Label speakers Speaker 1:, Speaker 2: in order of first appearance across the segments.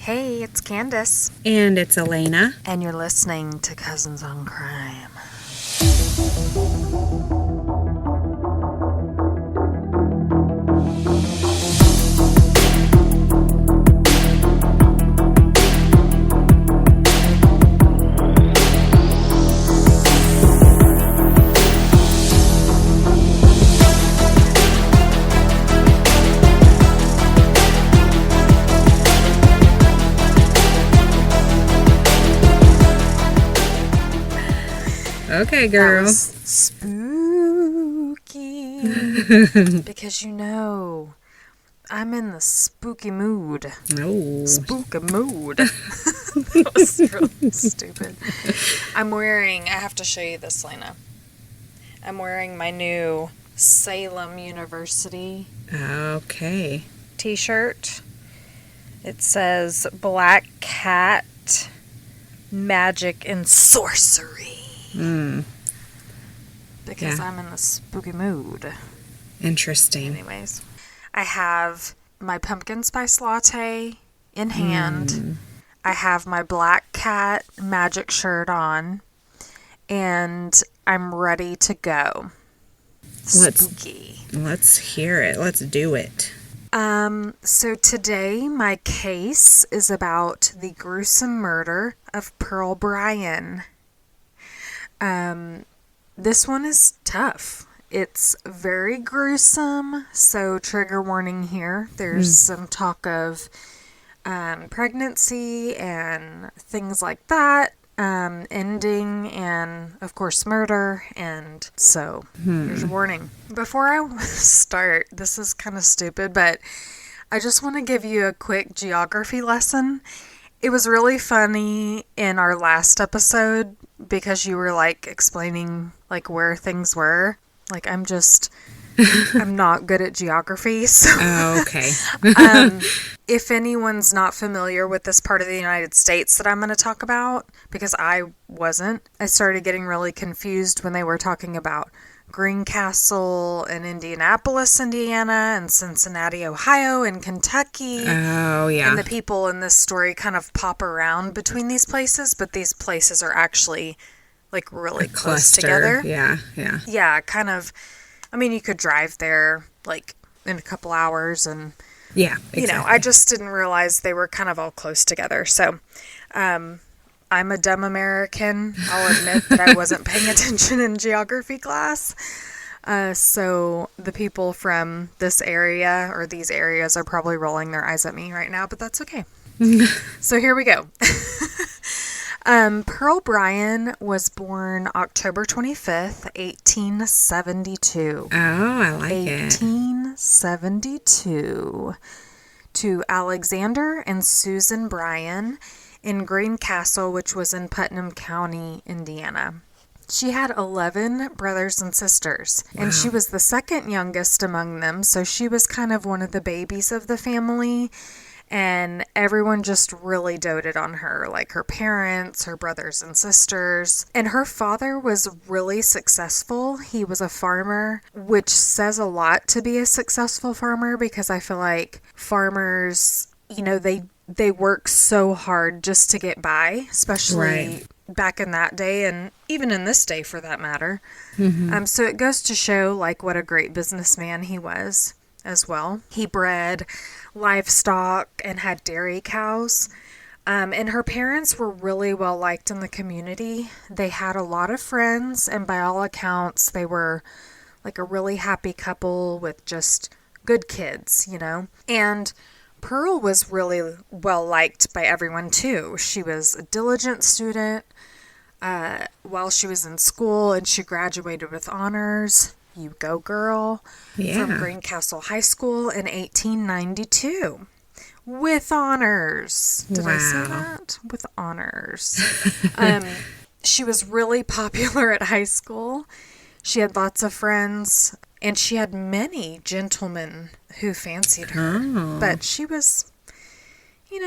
Speaker 1: Hey, it's Candace.
Speaker 2: And it's Elena.
Speaker 1: And you're listening to Cousins on Crime.
Speaker 2: Okay, girl.
Speaker 1: That was spooky. Because I'm in the spooky mood.
Speaker 2: No.
Speaker 1: Spooky mood. That was really stupid. I have to show you this, Lena. I'm wearing my new Salem University
Speaker 2: Okay.
Speaker 1: t-shirt. It says Black Cat, Magic and Sorcery. Because I'm in the spooky mood.
Speaker 2: Interesting.
Speaker 1: Anyways, I have my pumpkin spice latte in hand. I have my Black Cat magic shirt on. And I'm ready to go. Spooky.
Speaker 2: Let's hear it. Let's do it.
Speaker 1: So today my case is about the gruesome murder of Pearl Bryan. This one is tough. It's very gruesome, so trigger warning here. There's some talk of pregnancy and things like that, ending, and of course murder, and so here's a warning. Before I start, this is kind of stupid, but I just want to give you a quick geography lesson. It was really funny in our last episode because you were explaining where things were. I'm not good at geography. So
Speaker 2: Oh, okay.
Speaker 1: if anyone's not familiar with this part of the United States that I'm going to talk about, because I wasn't, I started getting really confused when they were talking about Greencastle and Indianapolis, Indiana, and Cincinnati, Ohio, and Kentucky.
Speaker 2: Oh, yeah.
Speaker 1: And the people in this story kind of pop around between these places, but these places are actually really close together.
Speaker 2: Yeah.
Speaker 1: Yeah, kind of. I mean, you could drive there in a couple hours, and
Speaker 2: yeah, exactly.
Speaker 1: I just didn't realize they were kind of all close together. So, I'm a dumb American. I'll admit that I wasn't paying attention in geography class. So the people from this area or these areas are probably rolling their eyes at me right now, but that's okay. So here we go. Pearl Bryan was born October 25th, 1872.
Speaker 2: Oh, I like it.
Speaker 1: 1872. To Alexander and Susan Bryan in Greencastle, which was in Putnam County, Indiana. She had 11 brothers and sisters, and she was the second youngest among them, so she was kind of one of the babies of the family. And everyone just really doted on her, her parents, her brothers and sisters. And her father was really successful. He was a farmer, which says a lot to be a successful farmer, because I feel like farmers, they work so hard just to get by, especially back in that day and even in this day for that matter. So it goes to show what a great businessman he was as well. He bred livestock and had dairy cows. And her parents were really well liked in the community. They had a lot of friends, and by all accounts, they were a really happy couple with just good kids, And Pearl was really well liked by everyone too. She was a diligent student while she was in school, and she graduated with honors. You go, girl.
Speaker 2: Yeah.
Speaker 1: From Greencastle High School in 1892. With honors. Did I say that? With honors. She was really popular at high school. She had lots of friends, and she had many gentlemen who fancied her.
Speaker 2: Oh.
Speaker 1: But she was,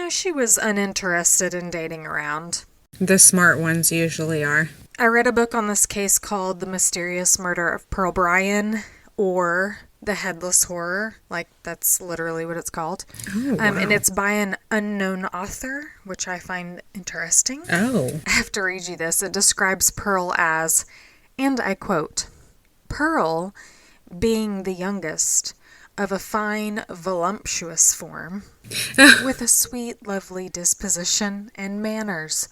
Speaker 1: she was uninterested in dating around.
Speaker 2: The smart ones usually are.
Speaker 1: I read a book on this case called The Mysterious Murder of Pearl Bryan, or The Headless Horror. Like, that's literally what it's called.
Speaker 2: Oh, wow.
Speaker 1: And it's by an unknown author, which I find interesting.
Speaker 2: Oh.
Speaker 1: I have to read you this. It describes Pearl as, and I quote, Pearl, being the youngest, of a fine, voluptuous form, with a sweet, lovely disposition and manners,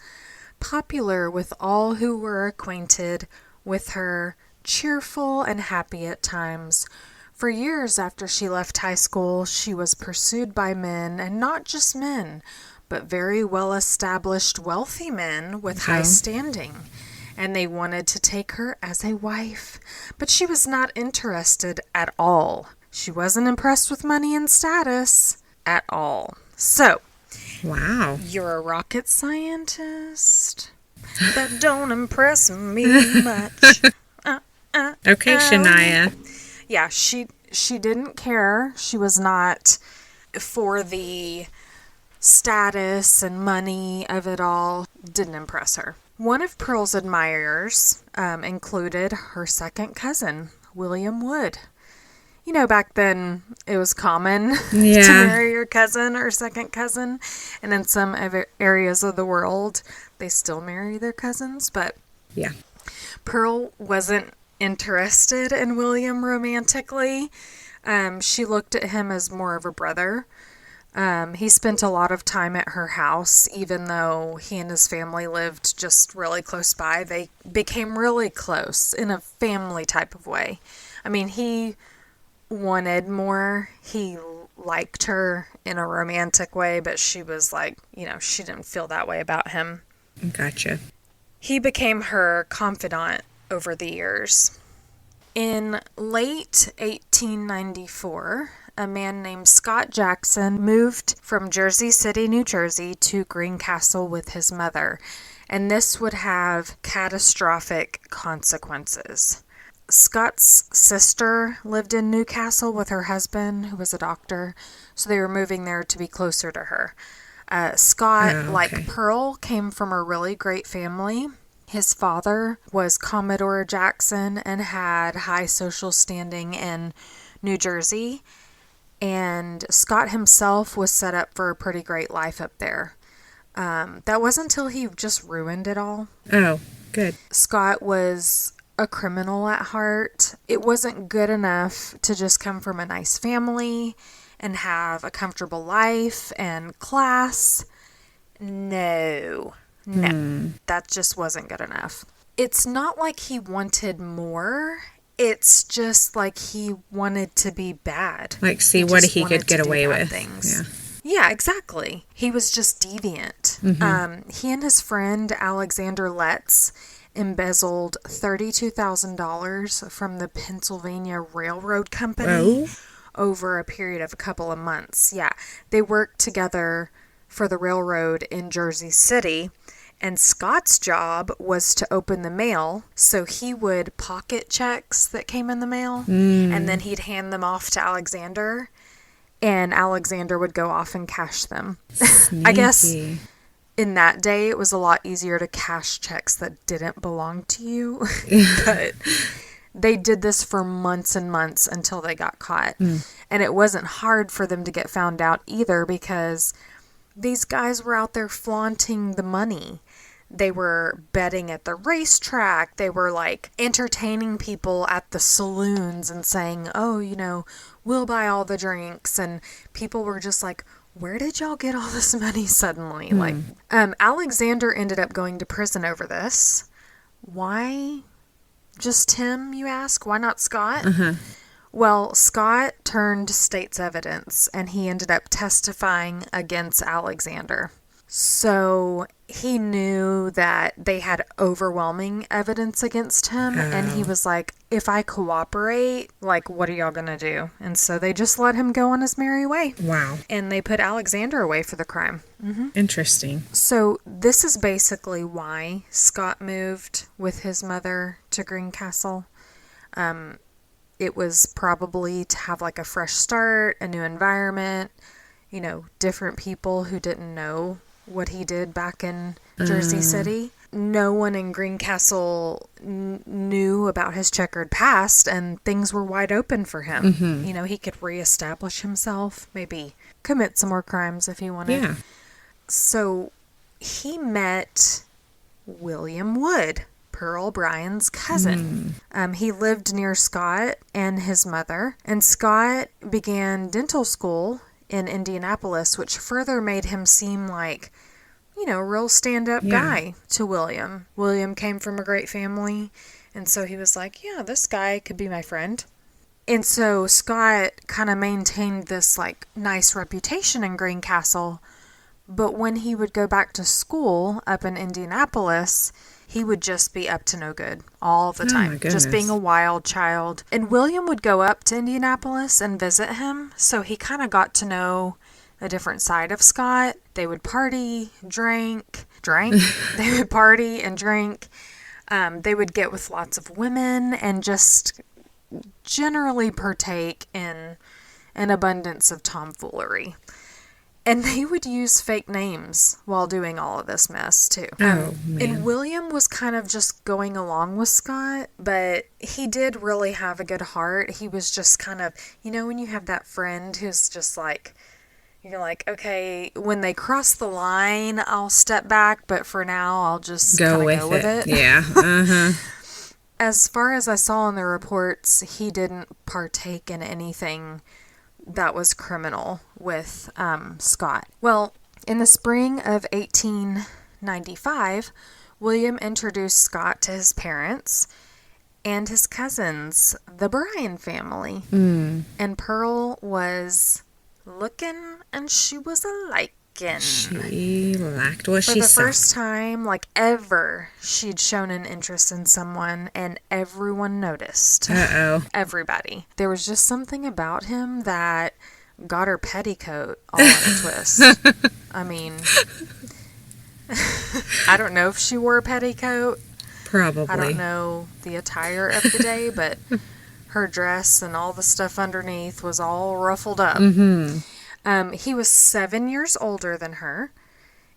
Speaker 1: popular with all who were acquainted with her, cheerful and happy at times. For years after she left high school, she was pursued by men, and not just men, but very well-established, wealthy men with high standing. And they wanted to take her as a wife, but she was not interested at all. She wasn't impressed with money and status at all. So,
Speaker 2: wow.
Speaker 1: You're a rocket scientist? That don't impress me much.
Speaker 2: Okay, Shania.
Speaker 1: Yeah, she didn't care. She was not for the status and money of it all. Didn't impress her. One of Pearl's admirers included her second cousin, William Wood. You know, back then it was common to marry your cousin or second cousin. And in some areas of the world, they still marry their cousins. But
Speaker 2: yeah,
Speaker 1: Pearl wasn't interested in William romantically. She looked at him as more of a brother. He spent a lot of time at her house, even though he and his family lived just really close by. They became really close in a family type of way. I mean, he wanted more. He liked her in a romantic way, but she was like, she didn't feel that way about him.
Speaker 2: Gotcha.
Speaker 1: He became her confidant over the years. In late 1894, a man named Scott Jackson moved from Jersey City, New Jersey to Greencastle with his mother, and this would have catastrophic consequences. Scott's sister lived in Newcastle with her husband, who was a doctor, so they were moving there to be closer to her. Scott, like Pearl, came from a really great family. His father was Commodore Jackson and had high social standing in New Jersey, and Scott himself was set up for a pretty great life up there. That wasn't until he just ruined it all.
Speaker 2: Oh, good.
Speaker 1: Scott was a criminal at heart. It wasn't good enough to just come from a nice family and have a comfortable life and class. No, that just wasn't good enough. It's not like he wanted more. It's just like he wanted to be bad.
Speaker 2: Like, see what he could get away with.
Speaker 1: Yeah, exactly. He was just deviant. Mm-hmm. He and his friend Alexander Letts embezzled $32,000 from the Pennsylvania Railroad Company over a period of a couple of months. Yeah, they worked together for the railroad in Jersey City, and Scott's job was to open the mail, so he would pocket checks that came in the mail, and then he'd hand them off to Alexander, and Alexander would go off and cash them. I guess in that day, it was a lot easier to cash checks that didn't belong to you. But they did this for months and months until they got caught. And it wasn't hard for them to get found out either, because these guys were out there flaunting the money. They were betting at the racetrack. They were like entertaining people at the saloons and saying, oh, we'll buy all the drinks. And people were just like, where did y'all get all this money suddenly? Alexander ended up going to prison over this. Why just him, you ask? Why not Scott? Well, Scott turned state's evidence, and he ended up testifying against Alexander. So he knew that they had overwhelming evidence against him, and he was like, if I cooperate, what are y'all gonna do? And so they just let him go on his merry way.
Speaker 2: Wow.
Speaker 1: And they put Alexander away for the crime.
Speaker 2: Interesting.
Speaker 1: So this is basically why Scott moved with his mother to Greencastle. It was probably to have a fresh start, a new environment, different people who didn't know what he did back in Jersey City. no one in Greencastle knew about his checkered past, and things were wide open for him. You know, he could reestablish himself, maybe commit some more crimes if he wanted.
Speaker 2: Yeah.
Speaker 1: So he met William Wood, Pearl Bryan's cousin. He lived near Scott and his mother, and Scott began dental school in Indianapolis, which further made him seem like, you know, real stand-up guy to William. William came from a great family, and so he was like, yeah, this guy could be my friend. And so Scott kind of maintained this, like, nice reputation in Greencastle, but when he would go back to school up in Indianapolis, he would just be up to no good all the time.
Speaker 2: My goodness.
Speaker 1: Just being a wild child. And William would go up to Indianapolis and visit him, so he kind of got to know a different side of Scott. They would party, drink. They would party and drink. They would get with lots of women and just generally partake in an abundance of tomfoolery. And they would use fake names while doing all of this mess, too.
Speaker 2: Oh, man.
Speaker 1: And William was kind of just going along with Scott, but he did really have a good heart. He was just kind of, you know, when you have that friend who's just like, you're like, okay, when they cross the line, I'll step back, but for now, I'll just
Speaker 2: go
Speaker 1: with it.
Speaker 2: Yeah.
Speaker 1: As far as I saw in the reports, he didn't partake in anything that was criminal with Scott. Well, in the spring of 1895, William introduced Scott to his parents and his cousins, the Bryan family. And Pearl was looking, and she was a-liking.
Speaker 2: She liked what
Speaker 1: For
Speaker 2: she
Speaker 1: the
Speaker 2: saw.
Speaker 1: first time, like ever, she'd shown an interest in someone, and everyone noticed.
Speaker 2: Uh-oh.
Speaker 1: Everybody. There was just something about him that got her petticoat all in a twist. I mean, I don't know if she wore a petticoat.
Speaker 2: Probably.
Speaker 1: I don't know the attire of the day, but her dress and all the stuff underneath was all ruffled up. He was 7 years older than her,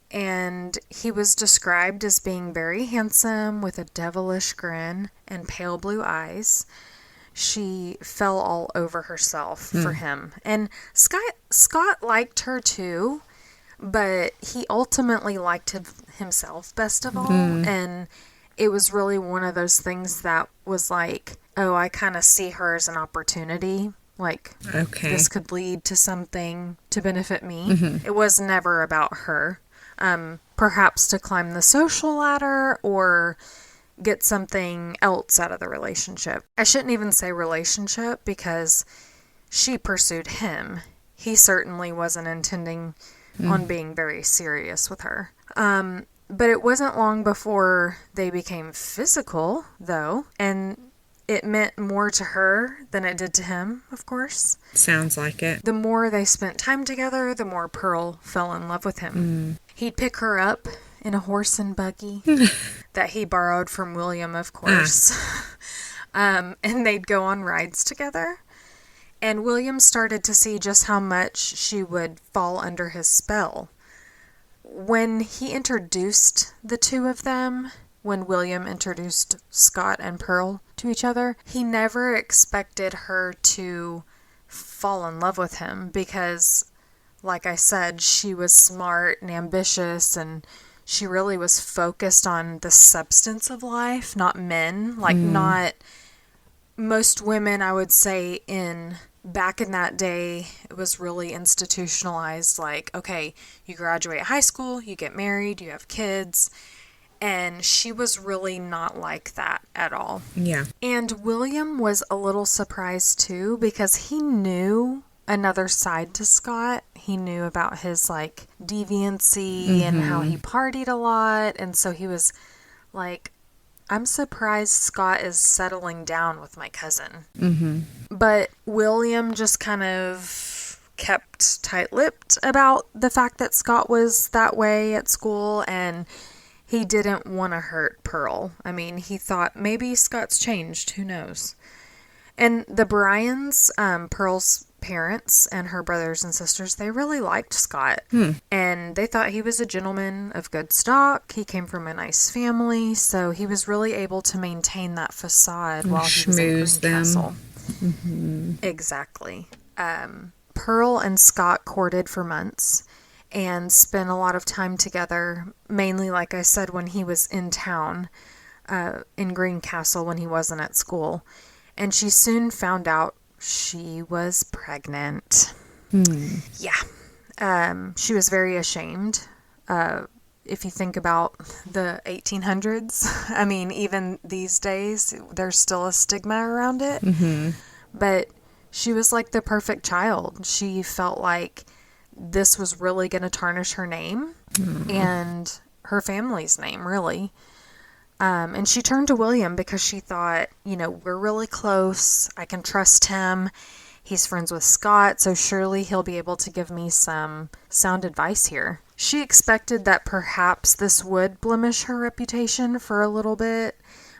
Speaker 1: and he was described as being very handsome with a devilish grin and pale blue eyes. She fell all over herself for him. And Scott liked her too, but he ultimately liked himself best of all. And it was really one of those things that was like, oh, I kind of see her as an opportunity. Like,
Speaker 2: okay,
Speaker 1: this could lead to something to benefit me. It was never about her. Perhaps to climb the social ladder or get something else out of the relationship. I shouldn't even say relationship because she pursued him. He certainly wasn't intending on being very serious with her. But it wasn't long before they became physical, though, and it meant more to her than it did to him, of course.
Speaker 2: Sounds like it.
Speaker 1: The more they spent time together, the more Pearl fell in love with him. He'd pick her up in a horse and buggy that he borrowed from William, of course. And they'd go on rides together. And William started to see just how much she would fall under his spell. When he introduced the two of them, when William introduced Scott and Pearl to each other, he never expected her to fall in love with him because, like I said, she was smart and ambitious, and she really was focused on the substance of life, not men. Like, not most women, I would say, back in that day, it was really institutionalized. Like, okay, you graduate high school, you get married, you have kids. And she was really not like that at all.
Speaker 2: Yeah.
Speaker 1: And William was a little surprised too because he knew another side to Scott. He knew about his like deviancy and how he partied a lot. And so he was like, I'm surprised Scott is settling down with my cousin. But William just kind of kept tight-lipped about the fact that Scott was that way at school, and he didn't want to hurt Pearl. I mean, he thought maybe Scott's changed. Who knows? And the Bryans, Pearl's parents and her brothers and sisters, they really liked Scott. And they thought he was a gentleman of good stock. He came from a nice family, so he was really able to maintain that facade while he was in
Speaker 2: Schmooze them.
Speaker 1: Greencastle. Exactly. Pearl and Scott courted for months and spent a lot of time together, mainly, like I said, when he was in town, in Greencastle, when he wasn't at school. And she soon found out she was pregnant. Yeah. She was very ashamed. If you think about the 1800s, I mean, even these days, there's still a stigma around it. But she was like the perfect child. She felt like this was really going to tarnish her name and her family's name, really. And she turned to William because she thought, we're really close. I can trust him. He's friends with Scott, so surely he'll be able to give me some sound advice here. She expected that perhaps this would blemish her reputation for a little bit,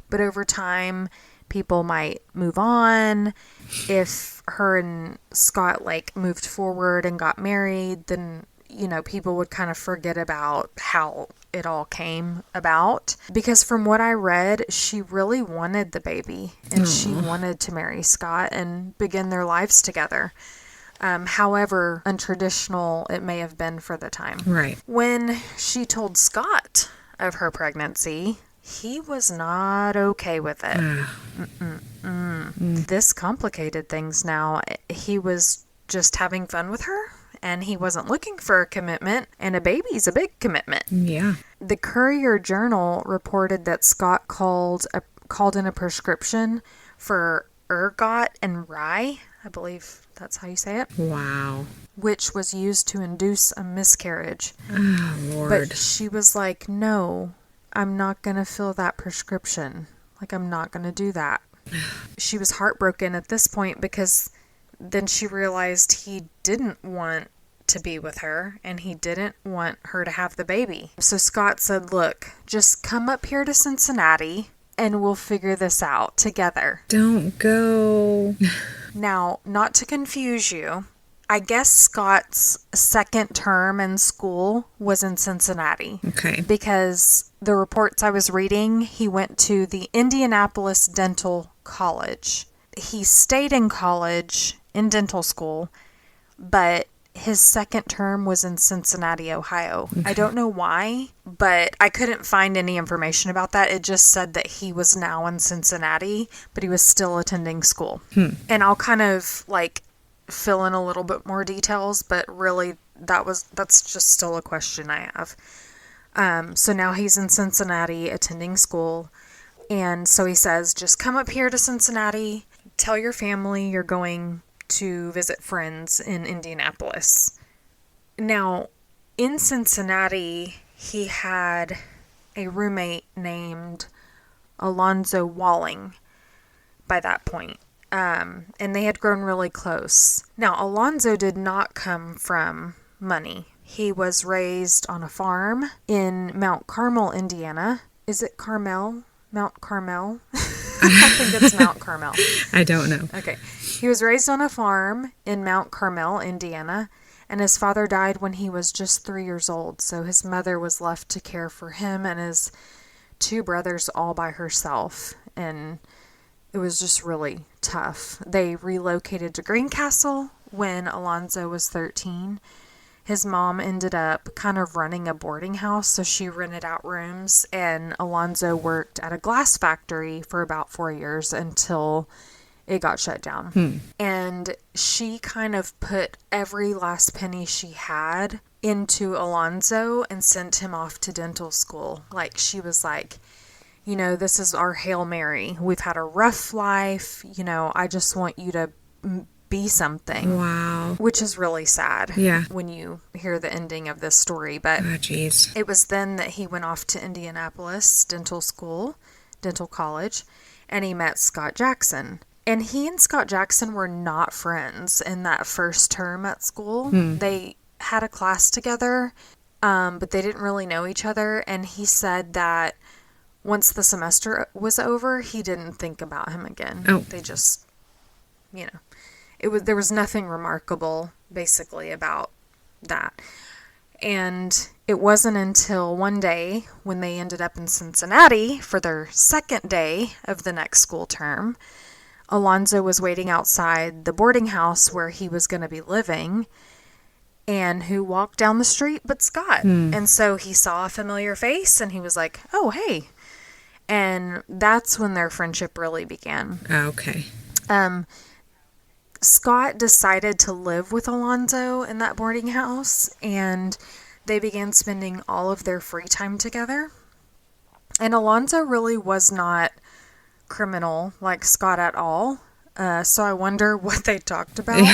Speaker 1: but over time, people might move on. If her and Scott moved forward and got married, then people would kind of forget about how it all came about. Because from what I read, she really wanted the baby and she wanted to marry Scott and begin their lives together. However untraditional it may have been for the time.
Speaker 2: Right.
Speaker 1: When she told Scott of her pregnancy, he was not okay with it. This complicated things now. He was just having fun with her, and he wasn't looking for a commitment, and a baby's a big commitment.
Speaker 2: Yeah.
Speaker 1: The Courier-Journal reported that Scott called in a prescription for ergot and rye. I believe that's how you say it.
Speaker 2: Wow.
Speaker 1: Which was used to induce a miscarriage.
Speaker 2: Oh, Lord.
Speaker 1: But she was like, no, I'm not going to fill that prescription. I'm not going to do that. She was heartbroken at this point because then she realized he didn't want to be with her and he didn't want her to have the baby. So Scott said, look, just come up here to Cincinnati and we'll figure this out together.
Speaker 2: Don't go.
Speaker 1: Now, not to confuse you, I guess Scott's second term in school was in Cincinnati.
Speaker 2: Okay.
Speaker 1: Because the reports I was reading, he went to the Indianapolis Dental College. He stayed in college, in dental school, but his second term was in Cincinnati, Ohio. Okay. I don't know why, but I couldn't find any information about that. It just said that he was now in Cincinnati, but he was still attending school. And I'll kind of fill in a little bit more details, but really that's just still a question I have. So now he's in Cincinnati attending school. And so he says, just come up here to Cincinnati, tell your family you're going to visit friends in Indianapolis. Now, in Cincinnati, he had a roommate named Alonzo Walling by that point. And they had grown really close. Now, Alonzo did not come from money. He was raised on a farm in Mount Carmel, Indiana. Is it Carmel? Mount Carmel? I think it's Mount Carmel.
Speaker 2: I don't know.
Speaker 1: Okay. He was raised on a farm in Mount Carmel, Indiana, and his father died when he was just 3 years old. So his mother was left to care for him and his two brothers all by herself. And it was just really tough. They relocated to Greencastle when Alonzo was 13. His mom ended up kind of running a boarding house, so she rented out rooms, and Alonzo worked at a glass factory for about 4 years until it got shut down. And she kind of put every last penny she had into Alonzo and sent him off to dental school. She was like, this is our Hail Mary. We've had a rough life. I just want you to be something.
Speaker 2: Wow.
Speaker 1: Which is really sad.
Speaker 2: Yeah.
Speaker 1: When you hear the ending of this story. But
Speaker 2: jeez.
Speaker 1: It was then that he went off to Indianapolis Dental College, and he met Scott Jackson. And he and Scott Jackson were not friends in that first term at school. They had a class together, but they didn't really know each other. And he said that once the semester was over, he didn't think about him again.
Speaker 2: Oh.
Speaker 1: They just, There was nothing remarkable basically about that. And it wasn't until one day when they ended up in Cincinnati for their second day of the next school term, Alonzo was waiting outside the boarding house where he was going to be living, and who walked down the street but Scott. And so he saw a familiar face and he was like, oh, hey. And that's when their friendship really began.
Speaker 2: Okay.
Speaker 1: Scott decided to live with Alonzo in that boarding house, and they began spending all of their free time together. And Alonzo really was not criminal like Scott at all. So I wonder what they talked about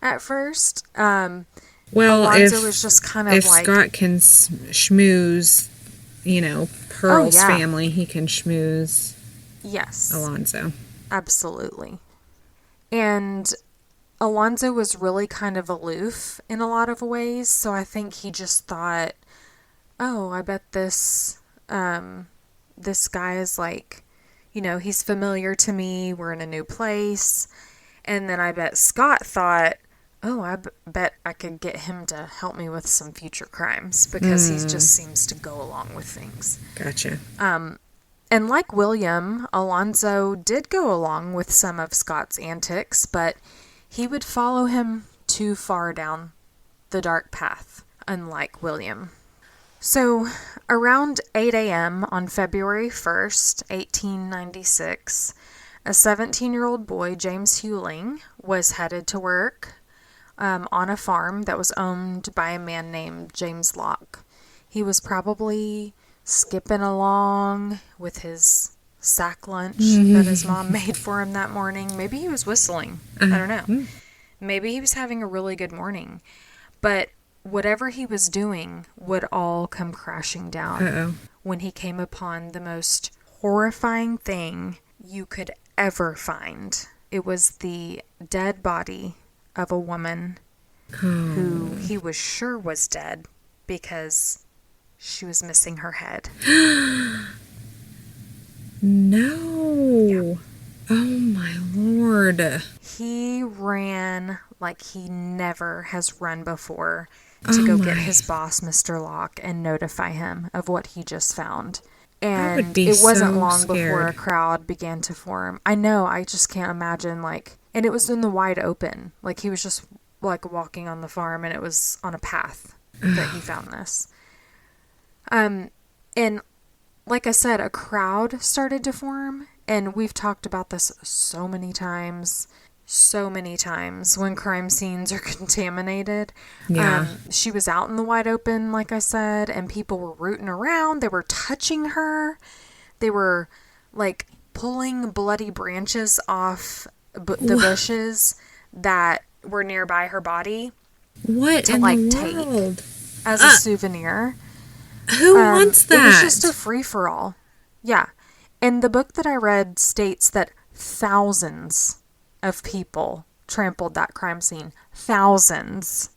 Speaker 1: at first.
Speaker 2: Well,
Speaker 1: Alonzo was just kind of
Speaker 2: if
Speaker 1: like...
Speaker 2: Scott can schmooze, Pearl's family, he can schmooze Alonzo.
Speaker 1: Absolutely. And Alonzo was really kind of aloof in a lot of ways, so I think he just thought, oh, I bet this guy is like, he's familiar to me, we're in a new place. And then I bet Scott thought, oh, I bet I could get him to help me with some future crimes, because he just seems to go along with things.
Speaker 2: Gotcha.
Speaker 1: And like William, Alonzo did go along with some of Scott's antics, but he would follow him too far down the dark path, unlike William. So, around 8 a.m. on February 1st, 1896, a 17-year-old boy, James Hewling, was headed to work on a farm that was owned by a man named James Locke. He was probably skipping along with his sack lunch that his mom made for him that morning. Maybe he was whistling. I don't know. Maybe he was having a really good morning. But whatever he was doing would all come crashing down when he came upon the most horrifying thing you could ever find. It was the dead body of a woman who he was sure was dead because she was missing her head.
Speaker 2: No.
Speaker 1: Yeah.
Speaker 2: Oh, my Lord.
Speaker 1: He ran like he never has run before to go get his boss, Mr. Locke, and notify him of what he just found. And it wasn't long before a crowd began to form. I know, I just can't imagine, and it was in the wide open. He was just, walking on the farm, and it was on a path that he found this. And like I said, a crowd started to form, and we've talked about this so many times when crime scenes are contaminated.
Speaker 2: Yeah.
Speaker 1: She was out in the wide open, like I said, and people were rooting around. They were touching her. They were, pulling bloody branches off the bushes that were nearby her body.
Speaker 2: What
Speaker 1: to,
Speaker 2: in the world?
Speaker 1: Take as a souvenir.
Speaker 2: Who wants that?
Speaker 1: It was just a free-for-all. Yeah. And the book that I read states that thousands of people trampled that crime scene. Thousands.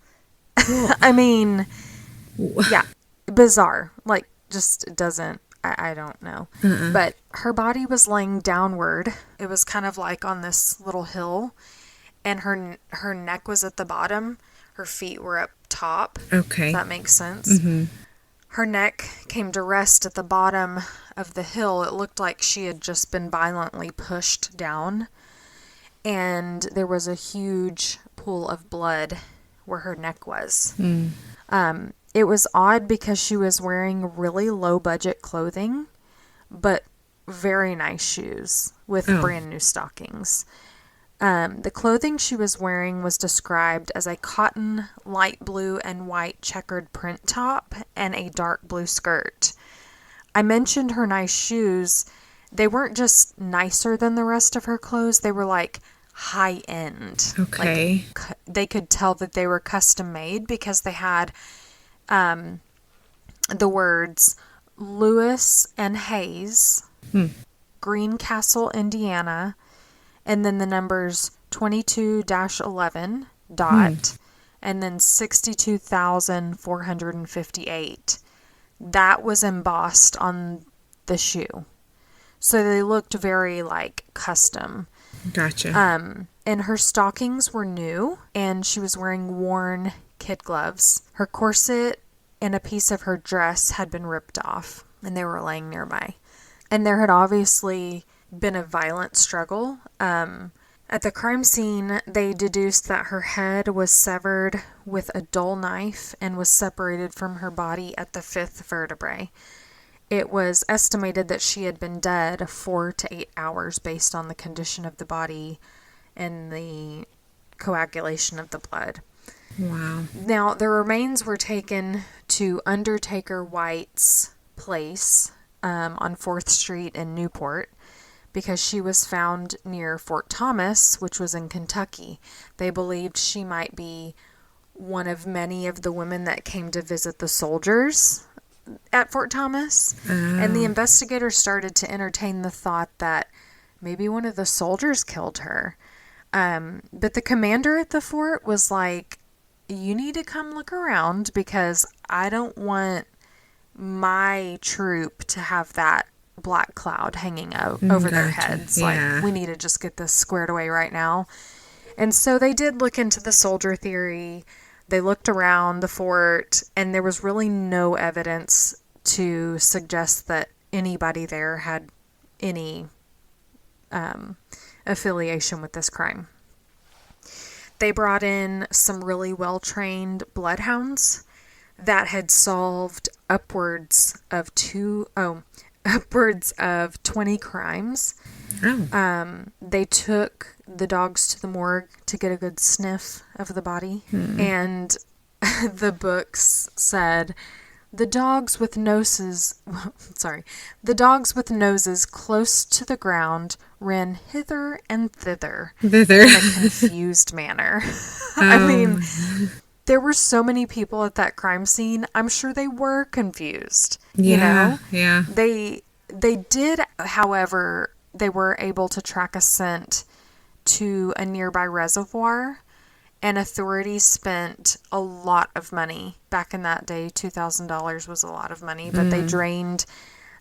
Speaker 1: I mean, yeah, bizarre. Just doesn't, I don't know. But her body was laying downward. It was kind of on this little hill, and her neck was at the bottom. Her feet were up top.
Speaker 2: Okay.
Speaker 1: If that makes sense. Her neck came to rest at the bottom of the hill. It looked like she had just been violently pushed down. And there was a huge pool of blood where her neck was. It was odd because she was wearing really low-budget clothing, but very nice shoes with brand new stockings. The clothing she was wearing was described as a cotton, light blue, and white checkered print top and a dark blue skirt. I mentioned her nice shoes. They weren't just nicer than the rest of her clothes. They were high end.
Speaker 2: Okay.
Speaker 1: They could tell that they were custom made because they had the words Lewis and Hayes, Greencastle, Indiana, and then the numbers 22-11 dot, and then 62,458. That was embossed on the shoe. So they looked very custom.
Speaker 2: Gotcha.
Speaker 1: And her stockings were new, and she was wearing worn kid gloves. Her corset and a piece of her dress had been ripped off, and they were laying nearby. And there had obviously been a violent struggle. At the crime scene, they deduced that her head was severed with a dull knife and was separated from her body at the fifth vertebrae. It was estimated that she had been dead 4 to 8 hours based on the condition of the body and the coagulation of the blood.
Speaker 2: Wow.
Speaker 1: Now, the remains were taken to Undertaker White's place on 4th Street in Newport because she was found near Fort Thomas, which was in Kentucky. They believed she might be one of many of the women that came to visit the soldiers at Fort Thomas. And the investigators started to entertain the thought that maybe one of the soldiers killed her. But the commander at the fort was like, you need to come look around because I don't want my troop to have that black cloud hanging over their heads.
Speaker 2: Yeah.
Speaker 1: Like, we need to just get this squared away right now. And so they did look into the soldier theory. They looked around the fort, and there was really no evidence to suggest that anybody there had any affiliation with this crime. They brought in some really well-trained bloodhounds that had solved upwards of 20 crimes. They took the dogs to the morgue to get a good sniff of the body. And the books said the dogs with noses close to the ground ran hither and thither in a confused manner. I mean, there were so many people at that crime scene. I'm sure they were confused. You know?
Speaker 2: Yeah.
Speaker 1: They did, however, they were able to track a scent to a nearby reservoir, and authorities spent a lot of money. Back in that day, $2,000 was a lot of money, but they drained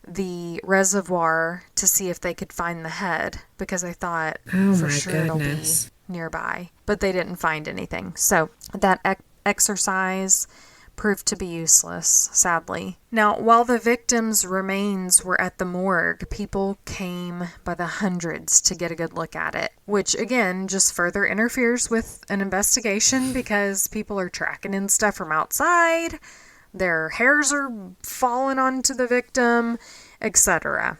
Speaker 1: the reservoir to see if they could find the head because they thought for sure it'll be nearby, but they didn't find anything. So that exercise proved to be useless, sadly. Now, while the victims' remains were at the morgue, people came by the hundreds to get a good look at it, which again just further interferes with an investigation because people are tracking in stuff from outside, their hairs are falling onto the victim, etc.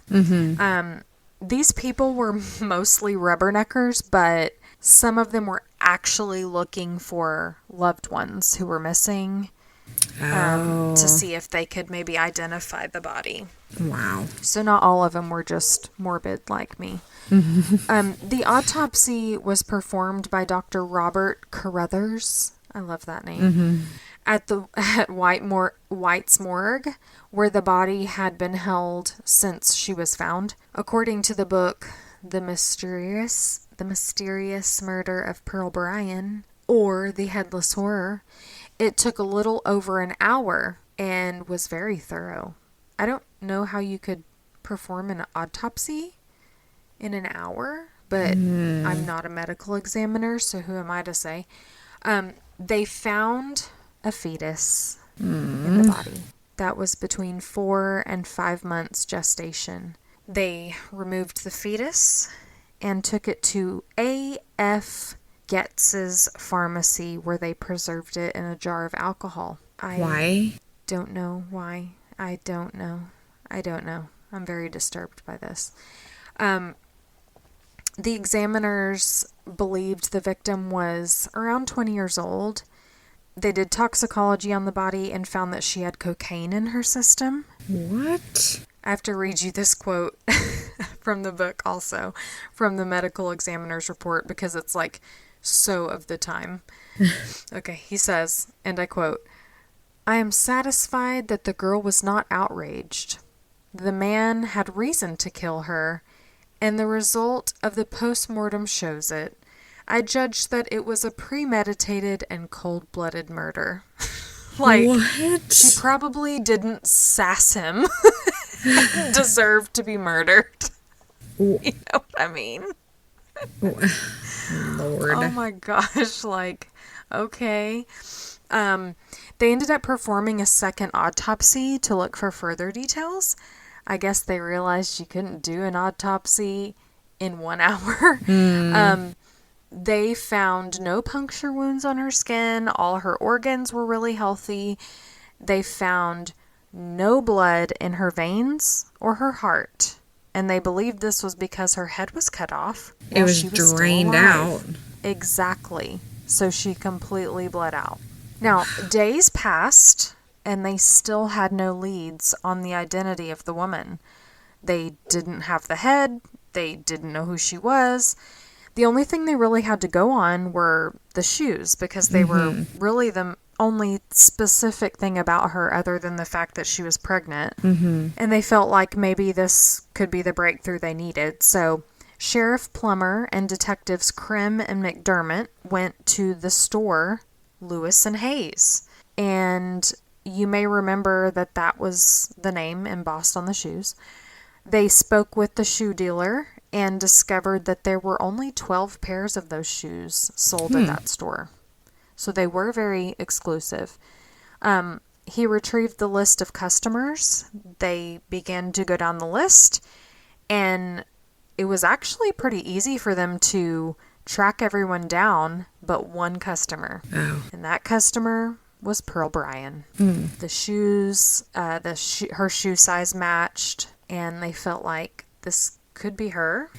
Speaker 1: These people were mostly rubberneckers, but some of them were actually looking for loved ones who were missing. To see if they could maybe identify the body.
Speaker 2: Wow.
Speaker 1: So not all of them were just morbid like me. The autopsy was performed by Dr. Robert Carruthers. I love that name. At White's morgue, where the body had been held since she was found. According to the book, The Mysterious Murder of Pearl Bryan, or The Headless Horror, it took a little over an hour and was very thorough. I don't know how you could perform an autopsy in an hour, but I'm not a medical examiner, so who am I to say? They found a fetus in the body that was between 4 and 5 months gestation. They removed the fetus and took it to A.F. Getz's pharmacy, where they preserved it in a jar of alcohol.
Speaker 2: Why?
Speaker 1: Don't know why. I don't know. I'm very disturbed by this. The examiners believed the victim was around 20 years old. They did toxicology on the body and found that she had cocaine in her system.
Speaker 2: What?
Speaker 1: I have to read you this quote from the book also, from the medical examiner's report, because it's like so of the time. Okay, he says, and I quote, "I am satisfied that the girl was not outraged. The man had reason to kill her, and the result of the post-mortem shows it. I judge that it was a premeditated and cold-blooded murder." Like,
Speaker 2: what?
Speaker 1: She probably didn't sass him. Deserved to be murdered. You know what I mean?
Speaker 2: Lord.
Speaker 1: Oh my gosh, like, okay. They ended up performing a second autopsy to look for further details. I guess they realized you couldn't do an autopsy in 1 hour. They found no puncture wounds on her skin. All her organs were really healthy. They found no blood in her veins or her heart. And they believed this was because her head was cut off
Speaker 2: It
Speaker 1: while
Speaker 2: was
Speaker 1: she was still
Speaker 2: drained
Speaker 1: alive.
Speaker 2: out.
Speaker 1: Exactly. So she completely bled out. Now, days passed, and they still had no leads on the identity of the woman. They didn't have the head. They didn't know who she was. The only thing they really had to go on were the shoes, because they were really the only specific thing about her other than the fact that she was pregnant. And they felt like maybe this could be the breakthrough they needed. So Sheriff Plummer and Detectives Krim and McDermott went to the store Lewis and Hayes. And you may remember that that was the name embossed on the shoes. They spoke with the shoe dealer and discovered that there were only 12 pairs of those shoes sold at that store. So they were very exclusive. He retrieved the list of customers. They began to go down the list, and it was actually pretty easy for them to track everyone down but one customer.
Speaker 2: Oh.
Speaker 1: And that customer was Pearl Bryan. The shoes, her shoe size matched, and they felt like this could be her.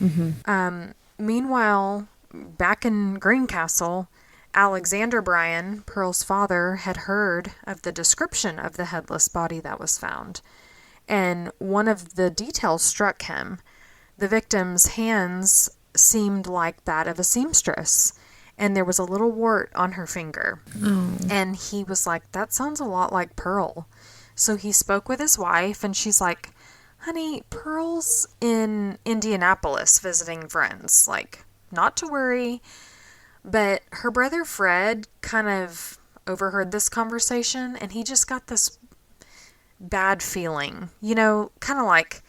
Speaker 1: Meanwhile, back in Greencastle, Alexander Bryan, Pearl's father, had heard of the description of the headless body that was found. And one of the details struck him. The victim's hands seemed like that of a seamstress, and there was a little wart on her finger. And he was like, that sounds a lot like Pearl. So he spoke with his wife, and she's like, honey, Pearl's in Indianapolis visiting friends. Like, not to worry. But her brother Fred kind of overheard this conversation, and he just got this bad feeling, you know, kind of like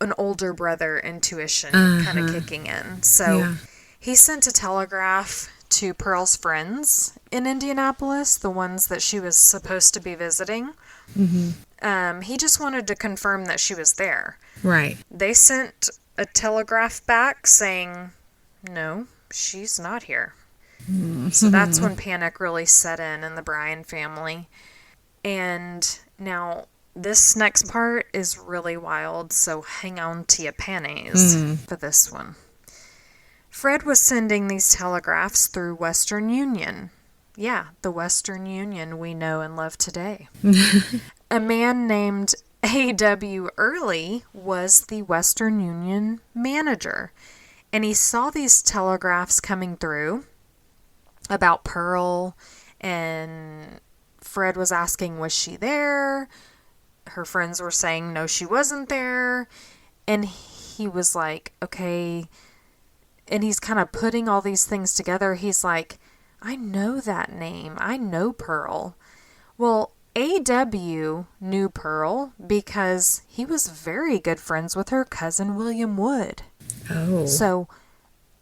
Speaker 1: an older brother intuition kind of kicking in. So he sent a telegraph to Pearl's friends in Indianapolis, the ones that she was supposed to be visiting. He just wanted to confirm that she was there.
Speaker 2: Right.
Speaker 1: They sent a telegraph back saying, no, she's not here. So that's when panic really set in the Bryan family. And now this next part is really wild, so hang on to your panties for this one. Fred was sending these telegraphs through Western Union. Yeah, the Western Union we know and love today. A man named A.W. Early was the Western Union manager, and he saw these telegraphs coming through about Pearl, and Fred was asking, was she there? Her friends were saying, no, she wasn't there. And he was like, okay. And he's kind of putting all these things together. He's like, I know that name. I know Pearl. Well, A.W. knew Pearl because he was very good friends with her cousin William Wood.
Speaker 2: Oh.
Speaker 1: So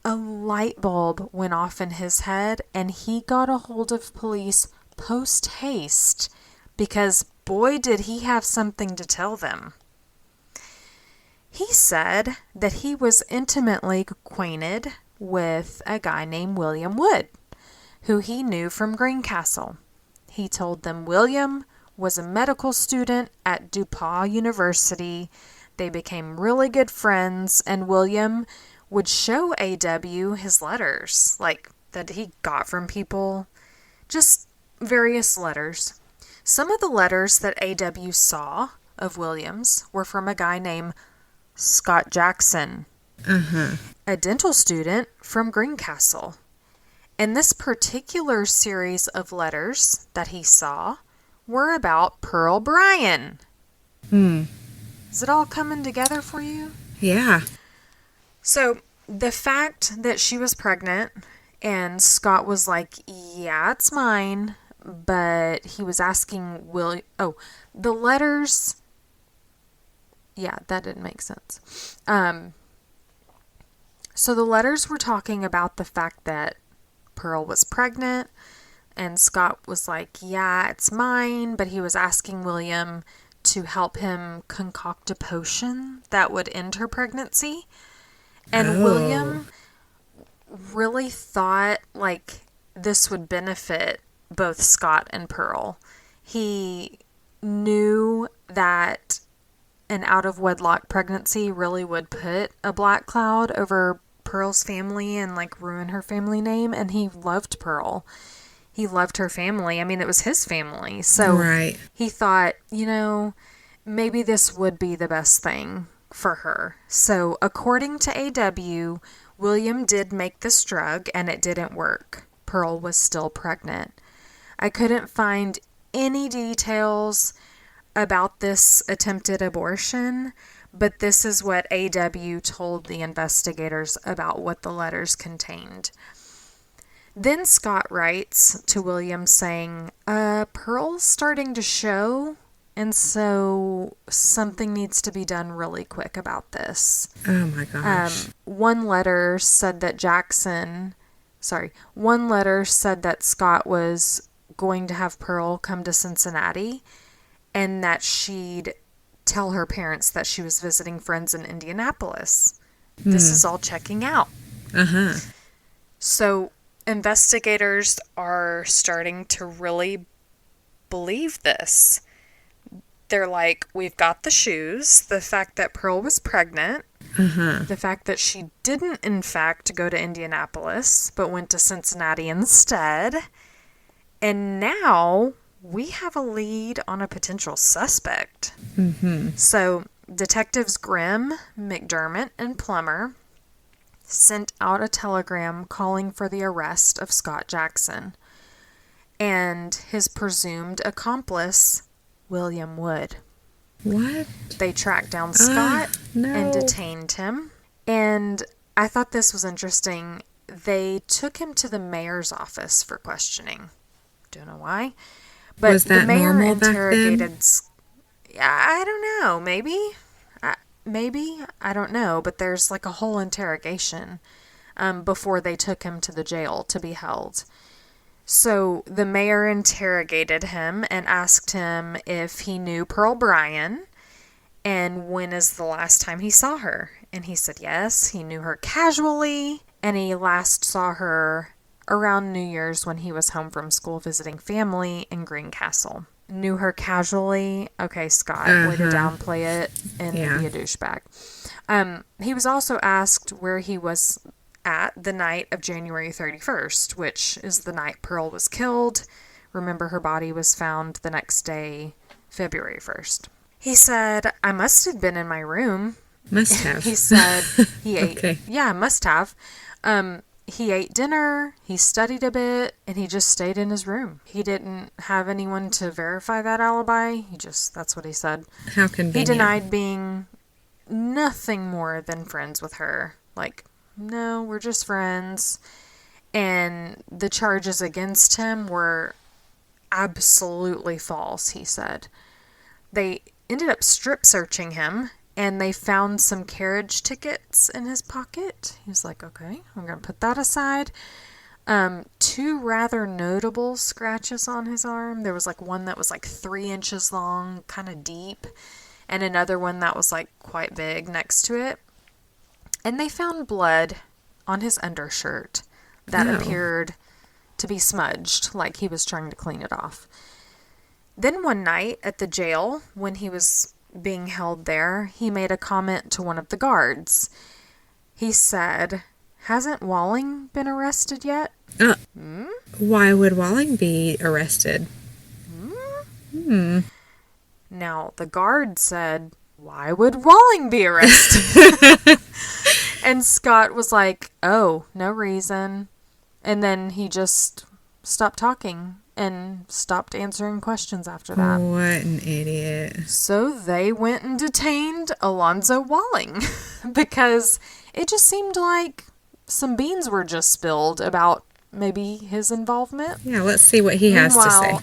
Speaker 1: a light bulb went off in his head, and he got a hold of police post haste because boy did he have something to tell them. He said that he was intimately acquainted with a guy named William Wood, who he knew from Greencastle. He told them William was a medical student at DePauw University. They became really good friends, and William would show A.W. his letters, like that he got from people, just various letters. Some of the letters that A.W. saw of William's were from a guy named Scott Jackson, a dental student from Greencastle. And this particular series of letters that he saw were about Pearl Bryan. Is it all coming together for you?
Speaker 2: Yeah.
Speaker 1: So the fact that she was pregnant and Scott was like, yeah, it's mine, but he was asking the letters. Yeah, that didn't make sense. So the letters were talking about the fact that Pearl was pregnant, and Scott was like, yeah, it's mine, but he was asking William to help him concoct a potion that would end her pregnancy. And
Speaker 2: Oh.
Speaker 1: William really thought like this would benefit both Scott and Pearl. He knew that an out of wedlock pregnancy really would put a black cloud over Pearl's family and like ruin her family name. And he loved Pearl. He loved her family. I mean, it was his family. So
Speaker 2: Right.
Speaker 1: he thought, maybe this would be the best thing for her. So according to AW, William did make this drug and it didn't work. Pearl was still pregnant. I couldn't find any details about this attempted abortion, but this is what AW told the investigators about what the letters contained. Then Scott writes to William saying, Pearl's starting to show, and so something needs to be done really quick about this.
Speaker 2: Oh my gosh.
Speaker 1: One letter said that Scott was going to have Pearl come to Cincinnati and that she'd tell her parents that she was visiting friends in Indianapolis. This is all checking out.
Speaker 2: Uh-huh.
Speaker 1: So investigators are starting to really believe this. They're like, we've got the shoes, the fact that Pearl was pregnant, the fact that she didn't, in fact, go to Indianapolis, but went to Cincinnati instead. And now we have a lead on a potential suspect. So detectives Grimm, McDermott, and Plummer sent out a telegram calling for the arrest of Scott Jackson and his presumed accomplice, William Wood.
Speaker 2: What?
Speaker 1: They tracked down Scott
Speaker 2: No.
Speaker 1: and detained him. And I thought this was interesting. They took him to the mayor's office for questioning. Don't know why. But
Speaker 2: Was that
Speaker 1: the mayor
Speaker 2: normal back
Speaker 1: interrogated.
Speaker 2: then?
Speaker 1: I don't know. Maybe. I don't know. But there's like a whole interrogation before they took him to the jail to be held. So the mayor interrogated him and asked him if he knew Pearl Bryan and when is the last time he saw her. And he said yes, he knew her casually, and he last saw her around New Year's when he was home from school visiting family in Greencastle. Knew her casually. Okay, Scott, way to downplay it and be a douchebag. He was also asked where he was at the night of January 31st, which is the night Pearl was killed. Remember, her body was found the next day, February 1st. He said, I must have been in my room.
Speaker 2: Must have.
Speaker 1: He said he ate.
Speaker 2: Okay.
Speaker 1: Yeah, must have. He ate dinner, he studied a bit, and he just stayed in his room. He didn't have anyone to verify that alibi. That's what he said.
Speaker 2: How convenient.
Speaker 1: He denied being nothing more than friends with her. Like, no, we're just friends. And the charges against him were absolutely false, he said. They ended up strip searching him, and they found some carriage tickets in his pocket. He was like, okay, I'm going to put that aside. 2 rather notable scratches on his arm. There was like one that was like 3 inches long, kind of deep, and another one that was like quite big next to it. And they found blood on his undershirt that appeared to be smudged, like he was trying to clean it off. Then one night at the jail, when he was being held there, he made a comment to one of the guards. He said, hasn't Walling been arrested yet?
Speaker 2: Why would Walling be arrested?
Speaker 1: Now, the guard said, why would Walling be arrested? And Scott was like, oh, no reason. And then he just stopped talking and stopped answering questions after that.
Speaker 2: What an idiot.
Speaker 1: So they went and detained Alonzo Walling because it just seemed like some beans were just spilled about maybe his involvement.
Speaker 2: Yeah, let's see what he has to say.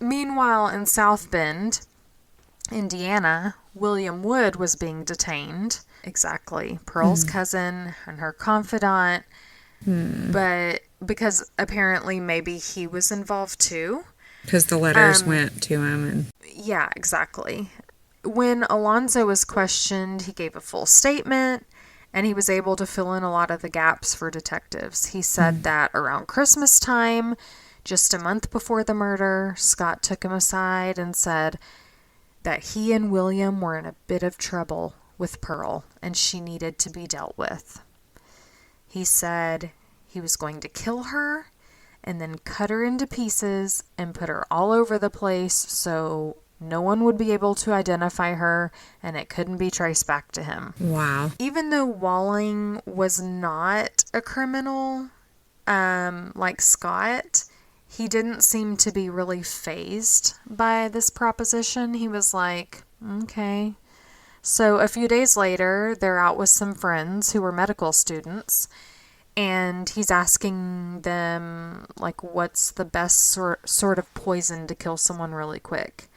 Speaker 1: Meanwhile, in South Bend, Indiana, William Wood was being detained. Exactly. Pearl's cousin and her confidant. But because apparently maybe he was involved too.
Speaker 2: Because the letters went to him. And
Speaker 1: Yeah, exactly. When Alonzo was questioned, he gave a full statement and he was able to fill in a lot of the gaps for detectives. He said that around Christmas time, just a month before the murder, Scott took him aside and said that he and William were in a bit of trouble with Pearl and she needed to be dealt with. He said he was going to kill her and then cut her into pieces and put her all over the place so no one would be able to identify her and it couldn't be traced back to him.
Speaker 2: wow.
Speaker 1: Even though Walling was not a criminal like Scott, he didn't seem to be really fazed by this proposition. He was like, okay. So a few days later, they're out with some friends who were medical students, and he's asking them, like, what's the best sort of poison to kill someone really quick?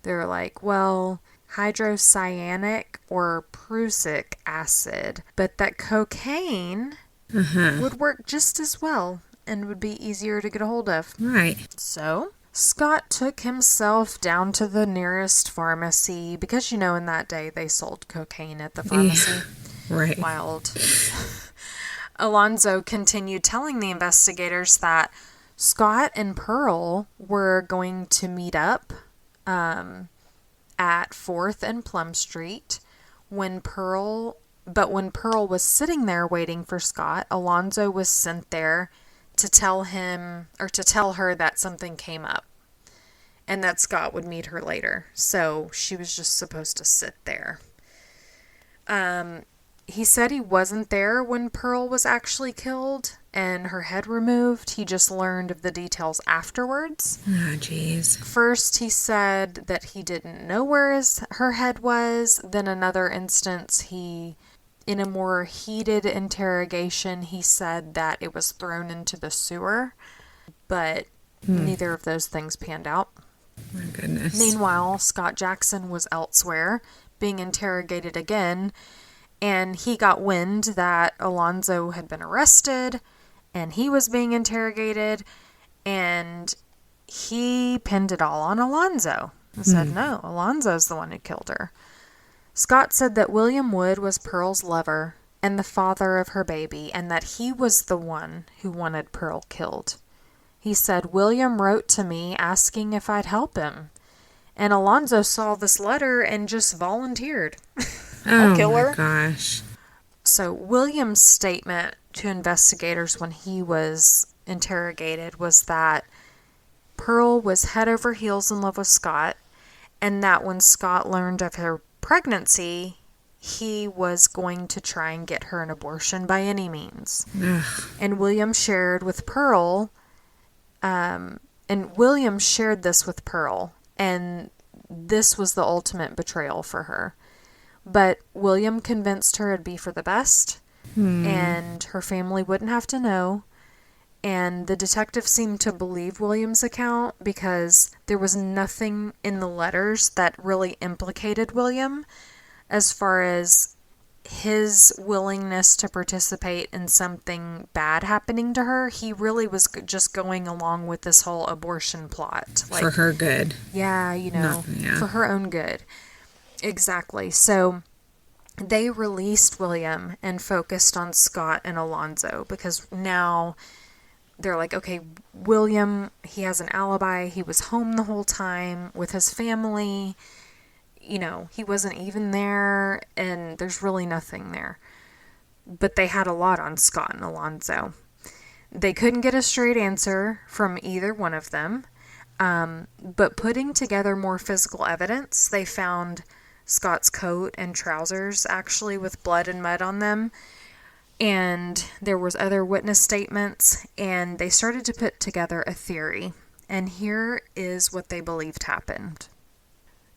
Speaker 1: They're like, well, hydrocyanic or prussic acid, but that cocaine would work just as well and would be easier to get a hold of.
Speaker 2: Right.
Speaker 1: So Scott took himself down to the nearest pharmacy because, you know, in that day they sold cocaine at the pharmacy.
Speaker 2: Yeah, right.
Speaker 1: Wild. Alonzo continued telling the investigators that Scott and Pearl were going to meet up at 4th and Plum Street when Pearl was sitting there waiting for Scott. Alonzo was sent there to tell her that something came up and that Scott would meet her later. So she was just supposed to sit there. He said he wasn't there when Pearl was actually killed and her head removed. He just learned of the details afterwards.
Speaker 2: Oh, jeez.
Speaker 1: First, he said that he didn't know where her head was. Then another instance, in a more heated interrogation, he said that it was thrown into the sewer. But neither of those things panned out.
Speaker 2: My goodness.
Speaker 1: Meanwhile, Scott Jackson was elsewhere, being interrogated again, and he got wind that Alonzo had been arrested, and he was being interrogated, and he pinned it all on Alonzo. He said, no, Alonzo's the one who killed her. Scott said that William Wood was Pearl's lover and the father of her baby, and that he was the one who wanted Pearl killed. He said, William wrote to me asking if I'd help him. And Alonzo saw this letter and just volunteered. I'll kill her.
Speaker 2: Oh, my gosh.
Speaker 1: So William's statement to investigators when he was interrogated was that Pearl was head over heels in love with Scott, and that when Scott learned of her pregnancy, he was going to try and get her an abortion by any means.
Speaker 2: Ugh.
Speaker 1: And William shared this with Pearl, and this was the ultimate betrayal for her. But William convinced her it'd be for the best, and her family wouldn't have to know. And the detective seemed to believe William's account because there was nothing in the letters that really implicated William as far as his willingness to participate in something bad happening to her. He really was just going along with this whole abortion plot.
Speaker 2: For her good.
Speaker 1: Yeah, for her own good. Exactly. So they released William and focused on Scott and Alonzo because now they're like, okay, William, he has an alibi. He was home the whole time with his family. He wasn't even there, and there's really nothing there. But they had a lot on Scott and Alonzo. They couldn't get a straight answer from either one of them. But putting together more physical evidence, they found Scott's coat and trousers actually with blood and mud on them. And there was other witness statements, and they started to put together a theory. And here is what they believed happened.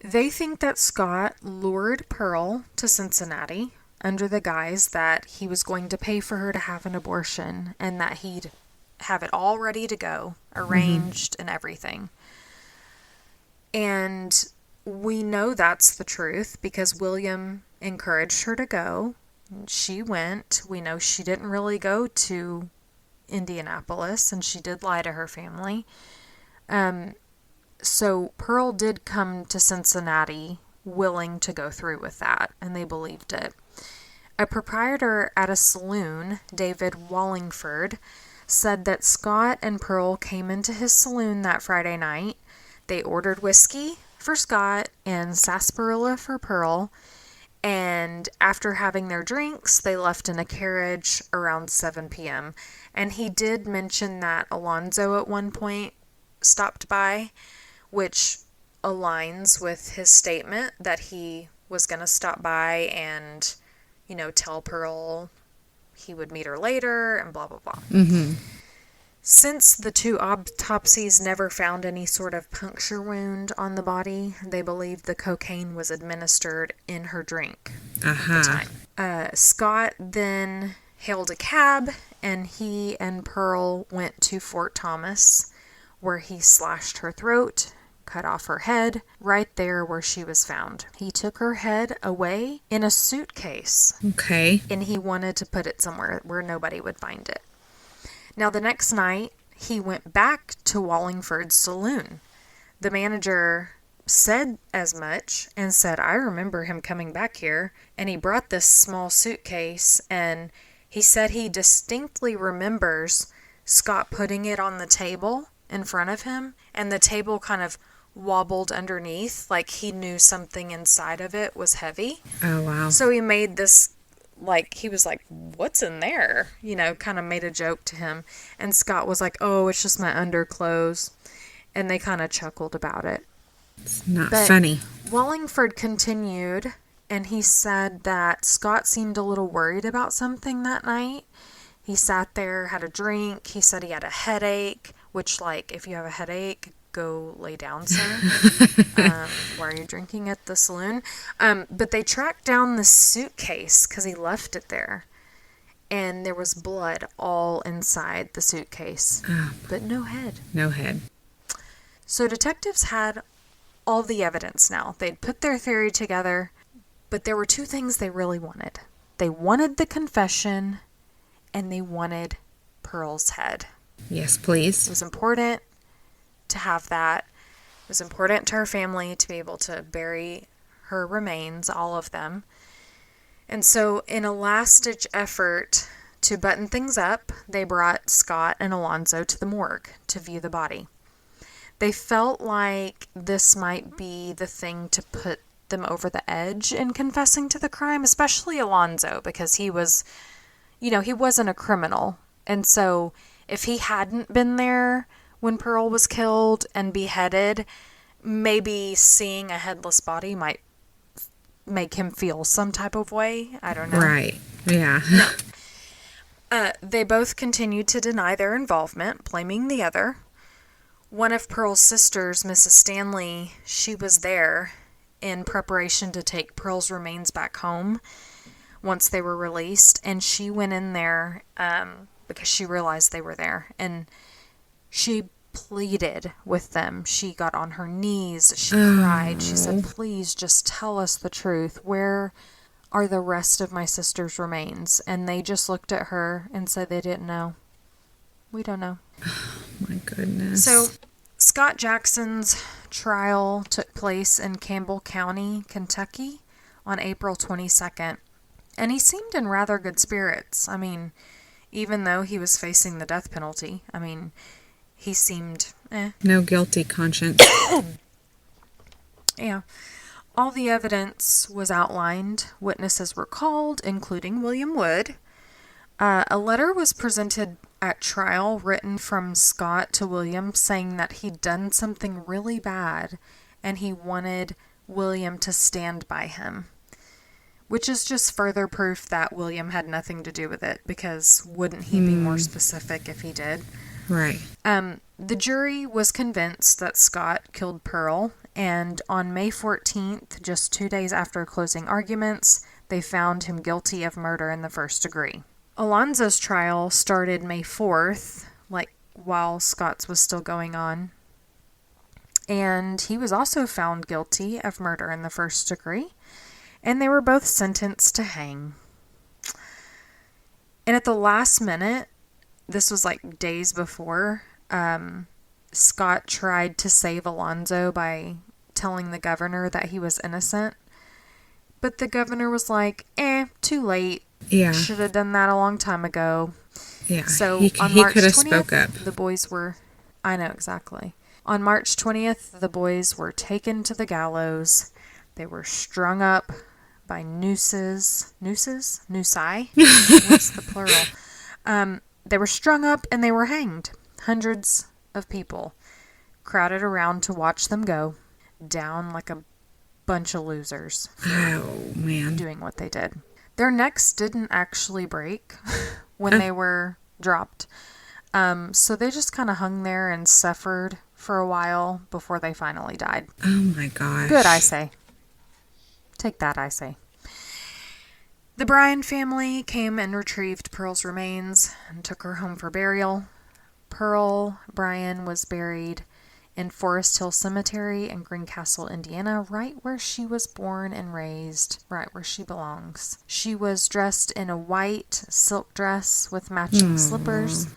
Speaker 1: They think that Scott lured Pearl to Cincinnati under the guise that he was going to pay for her to have an abortion and that he'd have it all ready to go, arranged and everything. And we know that's the truth because William encouraged her to go. She went. We know she didn't really go to Indianapolis, and she did lie to her family. So Pearl did come to Cincinnati willing to go through with that, and they believed it. A proprietor at a saloon, David Wallingford, said that Scott and Pearl came into his saloon that Friday night. They ordered whiskey for Scott and sarsaparilla for Pearl, and after having their drinks, they left in a carriage around 7 p.m. And he did mention that Alonzo at one point stopped by, which aligns with his statement that he was going to stop by and, tell Pearl he would meet her later and blah, blah, blah.
Speaker 2: Mm-hmm.
Speaker 1: Since the two autopsies never found any sort of puncture wound on the body, they believe the cocaine was administered in her drink at the time. Scott then hailed a cab, and he and Pearl went to Fort Thomas, where he slashed her throat, cut off her head, right there where she was found. He took her head away in a suitcase.
Speaker 2: Okay.
Speaker 1: And he wanted to put it somewhere where nobody would find it. Now, the next night, he went back to Wallingford's saloon. The manager said as much and said, I remember him coming back here, and he brought this small suitcase, and he said he distinctly remembers Scott putting it on the table in front of him, and the table kind of wobbled underneath, like he knew something inside of it was heavy.
Speaker 2: Oh, wow.
Speaker 1: So he made this, he was like, what's in there? Kind of made a joke to him. And Scott was like, oh, it's just my underclothes. And they kind of chuckled about it.
Speaker 2: It's not funny.
Speaker 1: Wallingford continued, and he said that Scott seemed a little worried about something that night. He sat there, had a drink. He said he had a headache, which, if you have a headache, go lay down, sir. Why are you drinking at the saloon? But they tracked down the suitcase because he left it there. And there was blood all inside the suitcase. But no head.
Speaker 2: No head.
Speaker 1: So detectives had all the evidence now. They'd put their theory together, but there were two things they really wanted. They wanted the confession, and they wanted Pearl's head.
Speaker 2: Yes, please.
Speaker 1: It was important to have that. It was important to her family to be able to bury her remains, all of them. And so in a last-ditch effort to button things up, they brought Scott and Alonzo to the morgue to view the body. They felt like this might be the thing to put them over the edge in confessing to the crime, especially Alonzo, because he was, he wasn't a criminal. And so if he hadn't been there when Pearl was killed and beheaded, maybe seeing a headless body might make him feel some type of way. I don't know.
Speaker 2: Right. Yeah.
Speaker 1: No. They both continued to deny their involvement, blaming the other. One of Pearl's sisters, Mrs. Stanley, she was there in preparation to take Pearl's remains back home once they were released, and she went in there because she realized they were there, and she pleaded with them. She got on her knees. She cried. She said, please just tell us the truth. Where are the rest of my sister's remains? And they just looked at her and said they didn't know. We don't know.
Speaker 2: Oh, my goodness.
Speaker 1: So, Scott Jackson's trial took place in Campbell County, Kentucky on April 22nd. And he seemed in rather good spirits. I mean, even though he was facing the death penalty, he seemed,
Speaker 2: No guilty conscience.
Speaker 1: Yeah. All the evidence was outlined. Witnesses were called, including William Wood. A letter was presented at trial written from Scott to William saying that he'd done something really bad and he wanted William to stand by him. Which is just further proof that William had nothing to do with it, because wouldn't he be more specific if he did?
Speaker 2: Right.
Speaker 1: The jury was convinced that Scott killed Pearl, and on May 14th, just 2 days after closing arguments, they found him guilty of murder in the first degree. Alonzo's trial started May 4th, while Scott's was still going on, and he was also found guilty of murder in the first degree, and they were both sentenced to hang. And at the last minute, this was like days before, Scott tried to save Alonzo by telling the governor that he was innocent. But the governor was like, too late.
Speaker 2: Yeah.
Speaker 1: Should have done that a long time ago.
Speaker 2: Yeah.
Speaker 1: So
Speaker 2: he
Speaker 1: on March
Speaker 2: could have
Speaker 1: 20th,
Speaker 2: spoke up.
Speaker 1: the boys were... I know, exactly. On March 20th, the boys were taken to the gallows. They were strung up by nooses. Nooses? Noosai? What's the plural? They were strung up and they were hanged. Hundreds of people crowded around to watch them go down like a bunch of losers.
Speaker 2: Oh, man.
Speaker 1: Doing what they did. Their necks didn't actually break when they were dropped. So they just kind of hung there and suffered for a while before they finally died.
Speaker 2: Oh my gosh.
Speaker 1: Good, I say. Take that, I say. The Bryan family came and retrieved Pearl's remains and took her home for burial. Pearl Bryan was buried in Forest Hill Cemetery in Greencastle, Indiana, right where she was born and raised, right where she belongs. She was dressed in a white silk dress with matching slippers.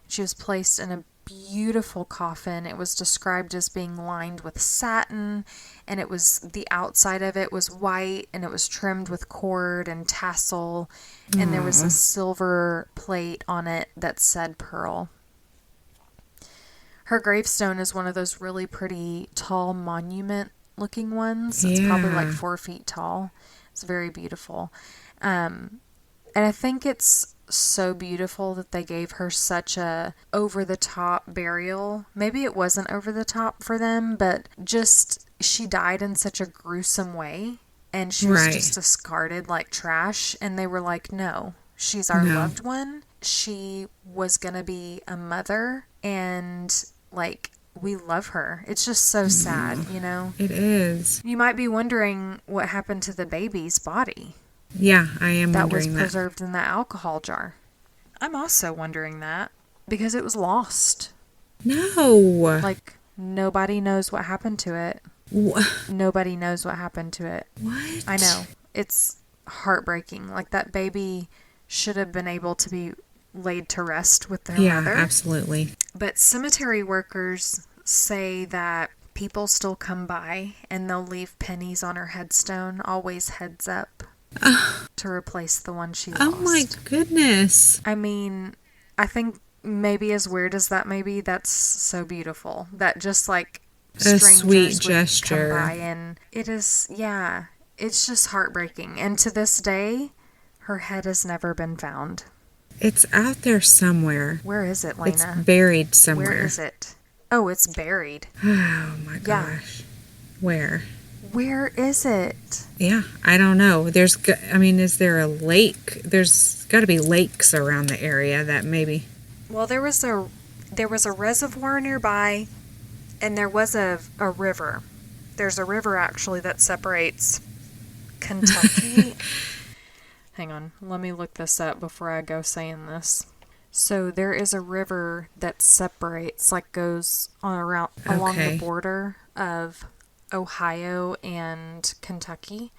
Speaker 1: She was placed in a beautiful coffin. It was described as being lined with satin, and the outside of it was white, and it was trimmed with cord and tassel, and there was a silver plate on it that said Pearl. Her gravestone is one of those really pretty tall monument-looking ones. It's probably like 4 feet tall. It's very beautiful. And I think it's so beautiful that they gave her such a over-the-top burial. Maybe it wasn't over-the-top for them, but just she died in such a gruesome way, and she was just discarded like trash, and they were like, no, she's our loved one. She was gonna be a mother, and like, we love her. It's just so sad, you know?
Speaker 2: It is.
Speaker 1: You might be wondering what happened to the baby's body.
Speaker 2: Yeah, I am
Speaker 1: That
Speaker 2: wondering
Speaker 1: was
Speaker 2: that.
Speaker 1: preserved in that alcohol jar. I'm also wondering that because it was lost.
Speaker 2: No.
Speaker 1: Like, nobody knows what happened to it. Nobody knows what happened to it.
Speaker 2: What?
Speaker 1: I know. It's heartbreaking. Like, that baby should have been able to be laid to rest with their mother.
Speaker 2: Yeah, absolutely.
Speaker 1: But cemetery workers say that people still come by and they'll leave pennies on her headstone, always heads up, to replace the one she lost.
Speaker 2: Oh my goodness.
Speaker 1: I mean, I think maybe as weird as that may be, that's so beautiful. That just like
Speaker 2: A
Speaker 1: strangers
Speaker 2: sweet
Speaker 1: would
Speaker 2: gesture.
Speaker 1: come by, and it is, yeah, it's just heartbreaking. And to this day, her head has never been found.
Speaker 2: It's out there somewhere.
Speaker 1: Where is it, Lena?
Speaker 2: It's buried somewhere.
Speaker 1: Where is it? Oh, it's buried.
Speaker 2: Oh my
Speaker 1: Yeah.
Speaker 2: gosh. Where?
Speaker 1: Where is it?
Speaker 2: Yeah, I don't know. Is there a lake? There's got to be lakes around the area that maybe.
Speaker 1: Well, there was a reservoir nearby, and there was a river. There's a river actually that separates Kentucky. Hang on, let me look this up before I go saying this. So there is a river that separates, like goes along the border of Ohio and Kentucky.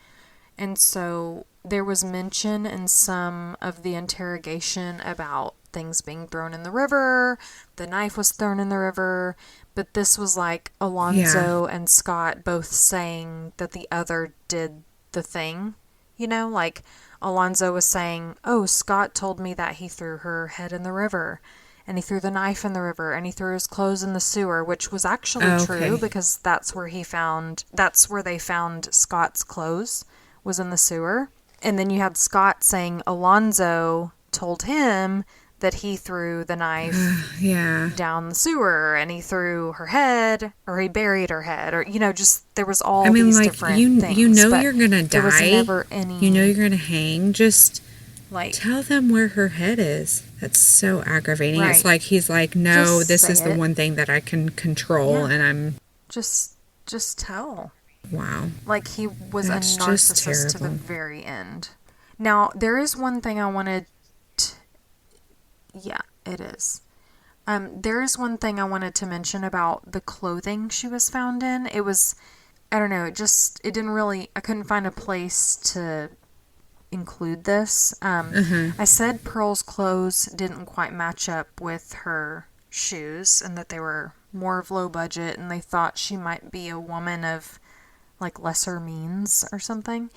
Speaker 1: And so there was mention in some of the interrogation about things being thrown in the river. The knife was thrown in the river. But this was like Alonzo and Scott both saying that the other did the thing. You know, like Alonzo was saying, oh, Scott told me that he threw her head in the river. And he threw the knife in the river, and he threw his clothes in the sewer, which was actually true because that's where they found Scott's clothes, was in the sewer. And then you had Scott saying Alonzo told him that he threw the knife down the sewer, and he threw her head, or he buried her head, or, you know, just, there was all these different things.
Speaker 2: You know you're going to die.
Speaker 1: There was never any...
Speaker 2: You know you're going to hang. Just...
Speaker 1: Like,
Speaker 2: tell them where her head is. That's so aggravating.
Speaker 1: Right.
Speaker 2: It's like he's like, no,
Speaker 1: Just
Speaker 2: this
Speaker 1: say
Speaker 2: is the
Speaker 1: it.
Speaker 2: one thing that I can control, and I'm...
Speaker 1: Just tell.
Speaker 2: Wow.
Speaker 1: Like, he was
Speaker 2: That's
Speaker 1: a
Speaker 2: just
Speaker 1: narcissist to the
Speaker 2: terrible.
Speaker 1: very end. Now, there is one thing I wanted to... Yeah, it is. There is one thing I wanted to mention about the clothing she was found in. It was I don't know, it didn't really, I couldn't find a place to include this. I said Pearl's clothes didn't quite match up with her shoes and that they were more of low budget, and they thought she might be a woman of like lesser means or something.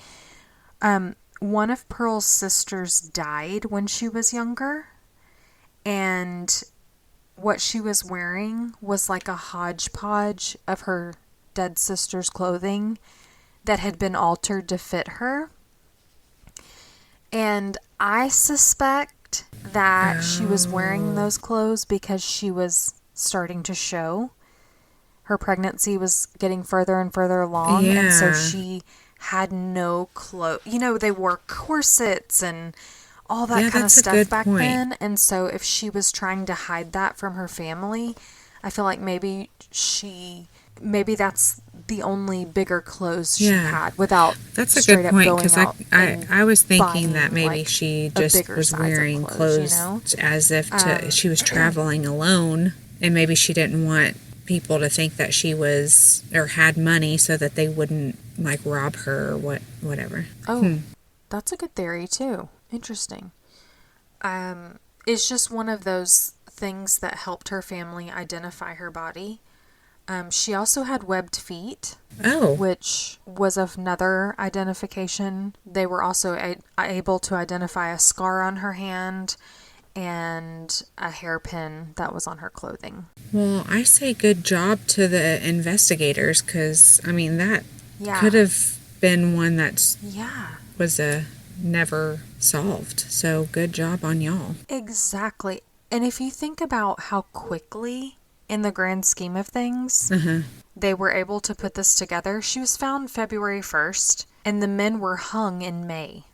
Speaker 1: One of Pearl's sisters died when she was younger, and what she was wearing was like a hodgepodge of her dead sister's clothing that had been altered to fit her. And I suspect that she was wearing those clothes because she was starting to show. Her pregnancy was getting further and further along, and so she had no clothes. You know, they wore corsets and all that kind of stuff back then. And so if she was trying to hide that from her family, I feel like maybe that's the only bigger clothes she had without
Speaker 2: that's a good point, because I was thinking that maybe like she just was wearing clothes, you know? As if she was traveling alone, and maybe she didn't want people to think that she was or had money so that they wouldn't like rob her or whatever.
Speaker 1: That's a good theory too. Interesting. It's just one of those things that helped her family identify her body. She also had webbed feet, which was another identification. They were also able to identify a scar on her hand and a hairpin that was on her clothing.
Speaker 2: Well, I say good job to the investigators, because, I mean, that could have been one that was never solved. So good job on y'all.
Speaker 1: Exactly. And if you think about how quickly, in the grand scheme of things, they were able to put this together. She was found February 1st, and the men were hung in May.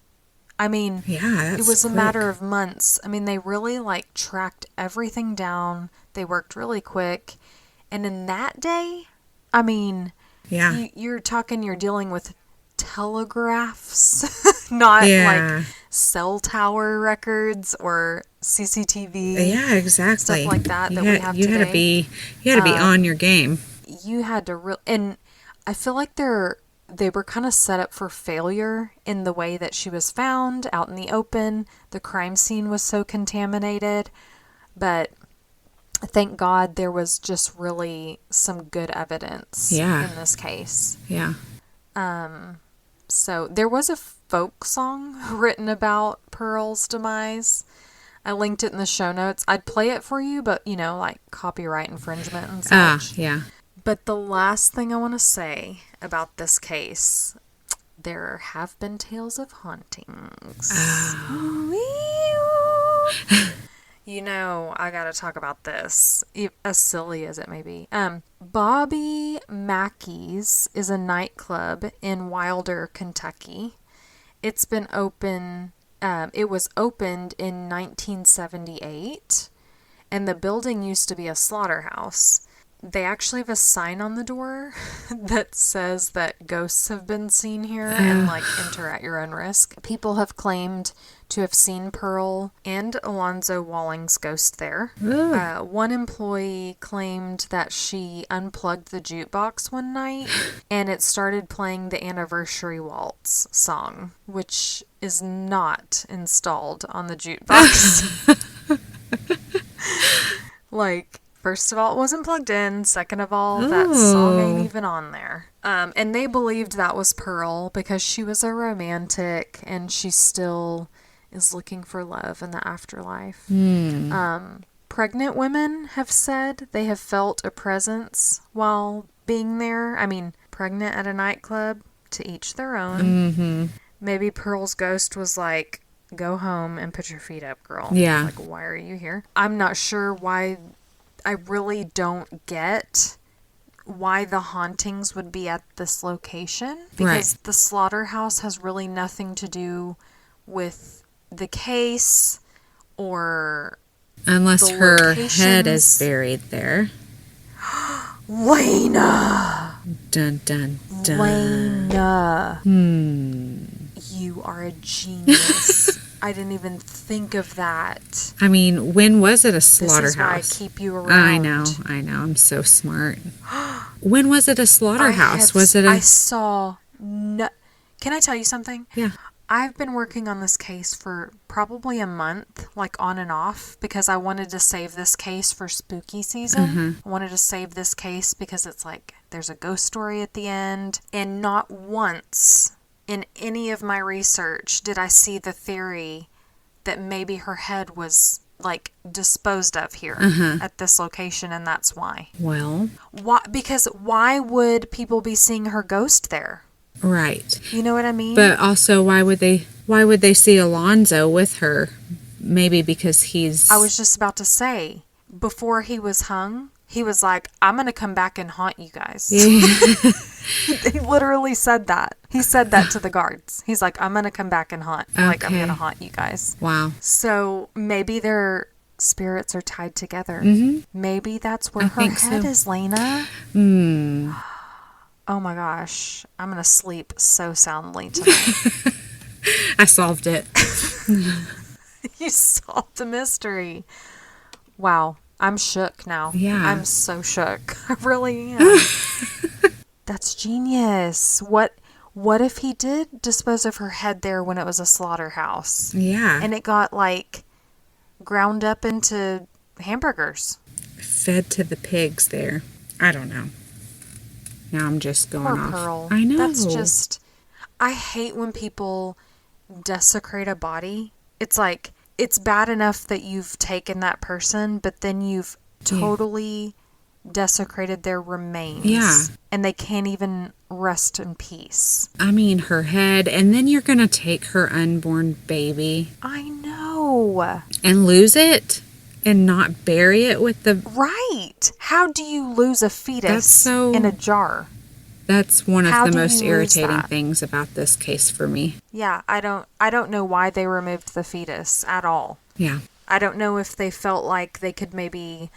Speaker 1: I mean, it was a matter of months. I mean, they really like tracked everything down. They worked really quick. And in that day, I mean, you're dealing with telegraphs, not like cell tower records or CCTV.
Speaker 2: Yeah, exactly.
Speaker 1: Stuff like that we have today.
Speaker 2: You had to be on your game.
Speaker 1: You had to and I feel like they were kind of set up for failure in the way that she was found out in the open. The crime scene was so contaminated, but thank God there was just really some good evidence in this case.
Speaker 2: Yeah.
Speaker 1: So there was a folk song written about Pearl's demise. I linked it in the show notes. I'd play it for you, but, you know, like copyright infringement and such.
Speaker 2: Yeah.
Speaker 1: But the last thing I want to say about this case, there have been tales of hauntings. You know, I gotta talk about this, as silly as it may be. Bobby Mackey's is a nightclub in Wilder, Kentucky. It's been open, it was opened in 1978, and the building used to be a slaughterhouse. They actually have a sign on the door that says that ghosts have been seen here and like enter at your own risk. People have claimed to have seen Pearl and Alonzo Walling's ghost there. One employee claimed that she unplugged the jukebox one night and it started playing the Anniversary Waltz song, which is not installed on the jukebox. Like, first of all, it wasn't plugged in. Second of all, that song ain't even on there. And they believed that was Pearl because she was a romantic and she still is looking for love in the afterlife. Pregnant women have said they have felt a presence while being there. I mean, pregnant at a nightclub, to each their own. Maybe Pearl's ghost was like, go home and put your feet up, girl.
Speaker 2: Yeah.
Speaker 1: Like, why are you here? I'm not sure why. I really don't get why the hauntings would be at this location, because the slaughterhouse has really nothing to do with the case or
Speaker 2: unless
Speaker 1: the
Speaker 2: her
Speaker 1: locations.
Speaker 2: Head is buried there.
Speaker 1: Lena!
Speaker 2: Dun dun dun.
Speaker 1: Lena. You are a genius. I didn't even think of that.
Speaker 2: I mean, when was it a slaughterhouse?
Speaker 1: This is why I keep you around.
Speaker 2: I know. I'm so smart. When was it a slaughterhouse? Was it a...
Speaker 1: I saw... No... Can I tell you something?
Speaker 2: Yeah.
Speaker 1: I've been working on this case for probably a month, like on and off, because I wanted to save this case for spooky season.
Speaker 2: Mm-hmm.
Speaker 1: I wanted to save this case because it's like there's a ghost story at the end. And not once in any of my research did I see the theory that maybe her head was like disposed of here at this location, and that's why.
Speaker 2: Well,
Speaker 1: why? Because why would people be seeing her ghost there?
Speaker 2: Right.
Speaker 1: You know what I mean?
Speaker 2: But also, why would they see Alonzo with her? Maybe because he's...
Speaker 1: I was just about to say, before he was hung, he was like, I'm going to come back and haunt you guys.
Speaker 2: Yeah.
Speaker 1: He literally said that. He said that to the guards. He's like, I'm going to come back and haunt.
Speaker 2: Okay.
Speaker 1: Like, I'm going to haunt you guys.
Speaker 2: Wow.
Speaker 1: So maybe their spirits are tied together.
Speaker 2: Mm-hmm.
Speaker 1: Maybe that's where her head is, Lena. Oh my gosh. I'm going to sleep so soundly tonight.
Speaker 2: I solved it.
Speaker 1: You solved the mystery. Wow. I'm shook now.
Speaker 2: Yeah.
Speaker 1: I'm so shook. I really am. That's genius. What if he did dispose of her head there when it was a slaughterhouse?
Speaker 2: Yeah.
Speaker 1: And it got like ground up into hamburgers.
Speaker 2: Fed to the pigs there. I don't know. Now I'm just going
Speaker 1: Poor
Speaker 2: off.
Speaker 1: Pearl.
Speaker 2: I know.
Speaker 1: That's just... I hate when people desecrate a body. It's like, it's bad enough that you've taken that person, but then you've totally desecrated their remains.
Speaker 2: Yeah.
Speaker 1: And they can't even rest in peace.
Speaker 2: I mean, her head, and then you're going to take her unborn baby.
Speaker 1: I know.
Speaker 2: And lose it? And not bury it with the...
Speaker 1: Right. How do you lose a fetus in a jar?
Speaker 2: That's one of the most irritating things about this case for me.
Speaker 1: Yeah, I don't know why they removed the fetus at all.
Speaker 2: Yeah.
Speaker 1: I don't know if they felt like they could maybe...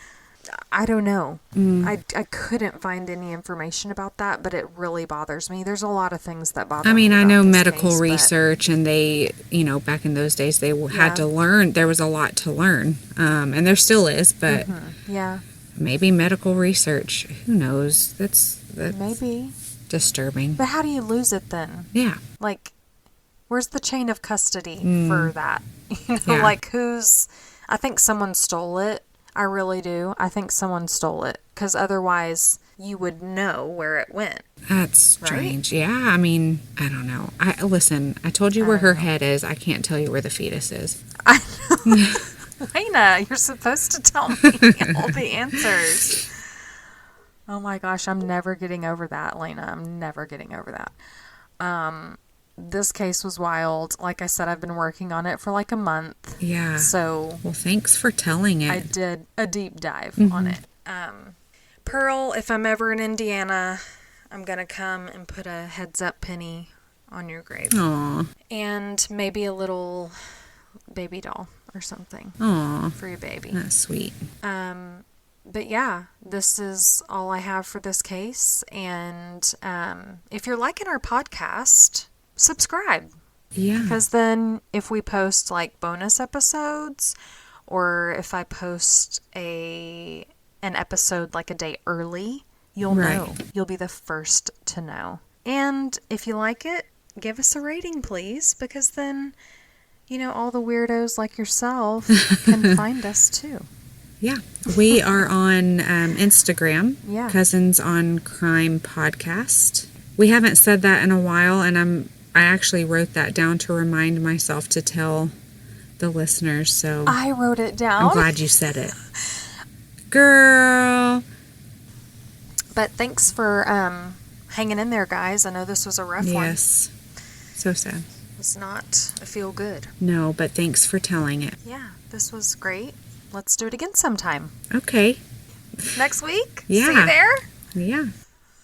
Speaker 1: I don't know. I couldn't find any information about that, but it really bothers me. There's a lot of things that bother me.
Speaker 2: I mean, I know medical
Speaker 1: case,
Speaker 2: research, and they, back in those days, they had to learn. There was a lot to learn, and there still is, but
Speaker 1: yeah,
Speaker 2: maybe medical research. Who knows? That's
Speaker 1: maybe
Speaker 2: disturbing.
Speaker 1: But how do you lose it then?
Speaker 2: Yeah.
Speaker 1: Like, where's the chain of custody for that? Like who's... I think someone stole it. I really do. I think someone stole it, because otherwise you would know where it went.
Speaker 2: That's strange. Right? Yeah, I mean, I don't know. Listen, I told you where her head is. I can't tell you where the fetus is.
Speaker 1: I know. Lena, you're supposed to tell me all the answers. Oh my gosh, I'm never getting over that, Lena. I'm never getting over that. This case was wild. Like I said, I've been working on it for like a month.
Speaker 2: Yeah.
Speaker 1: So...
Speaker 2: Well, thanks for telling it.
Speaker 1: I did a deep dive on it. Pearl, if I'm ever in Indiana, I'm going to come and put a heads up penny on your grave.
Speaker 2: Aww.
Speaker 1: And maybe a little baby doll or something.
Speaker 2: Aww.
Speaker 1: For your baby.
Speaker 2: That's sweet.
Speaker 1: But yeah, this is all I have for this case. And if you're liking our podcast... subscribe.
Speaker 2: Yeah.
Speaker 1: Because then if we post like bonus episodes, or if I post an episode like a day early, you'll know. You'll be the first to know. And if you like it, give us a rating, please, because then, all the weirdos like yourself can find us too.
Speaker 2: Yeah. We are on Instagram.
Speaker 1: Yeah.
Speaker 2: Cousins on Crime Podcast. We haven't said that in a while, and I actually wrote that down to remind myself to tell the listeners, so...
Speaker 1: I wrote it down.
Speaker 2: I'm glad you said it. Girl!
Speaker 1: But thanks for hanging in there, guys. I know this was a rough one.
Speaker 2: Yes. So sad.
Speaker 1: It's not a feel good.
Speaker 2: No, but thanks for telling it.
Speaker 1: Yeah, this was great. Let's do it again sometime.
Speaker 2: Okay.
Speaker 1: Next week?
Speaker 2: Yeah.
Speaker 1: See you there?
Speaker 2: Yeah.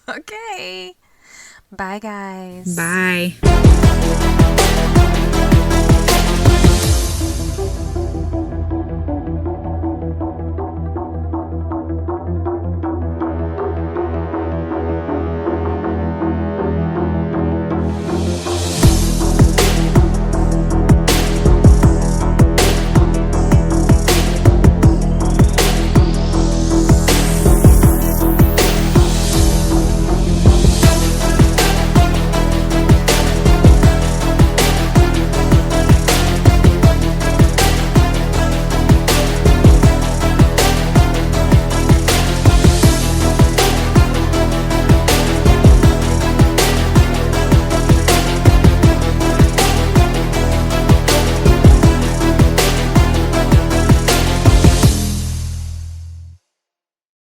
Speaker 1: Okay. Bye, guys.
Speaker 2: Bye.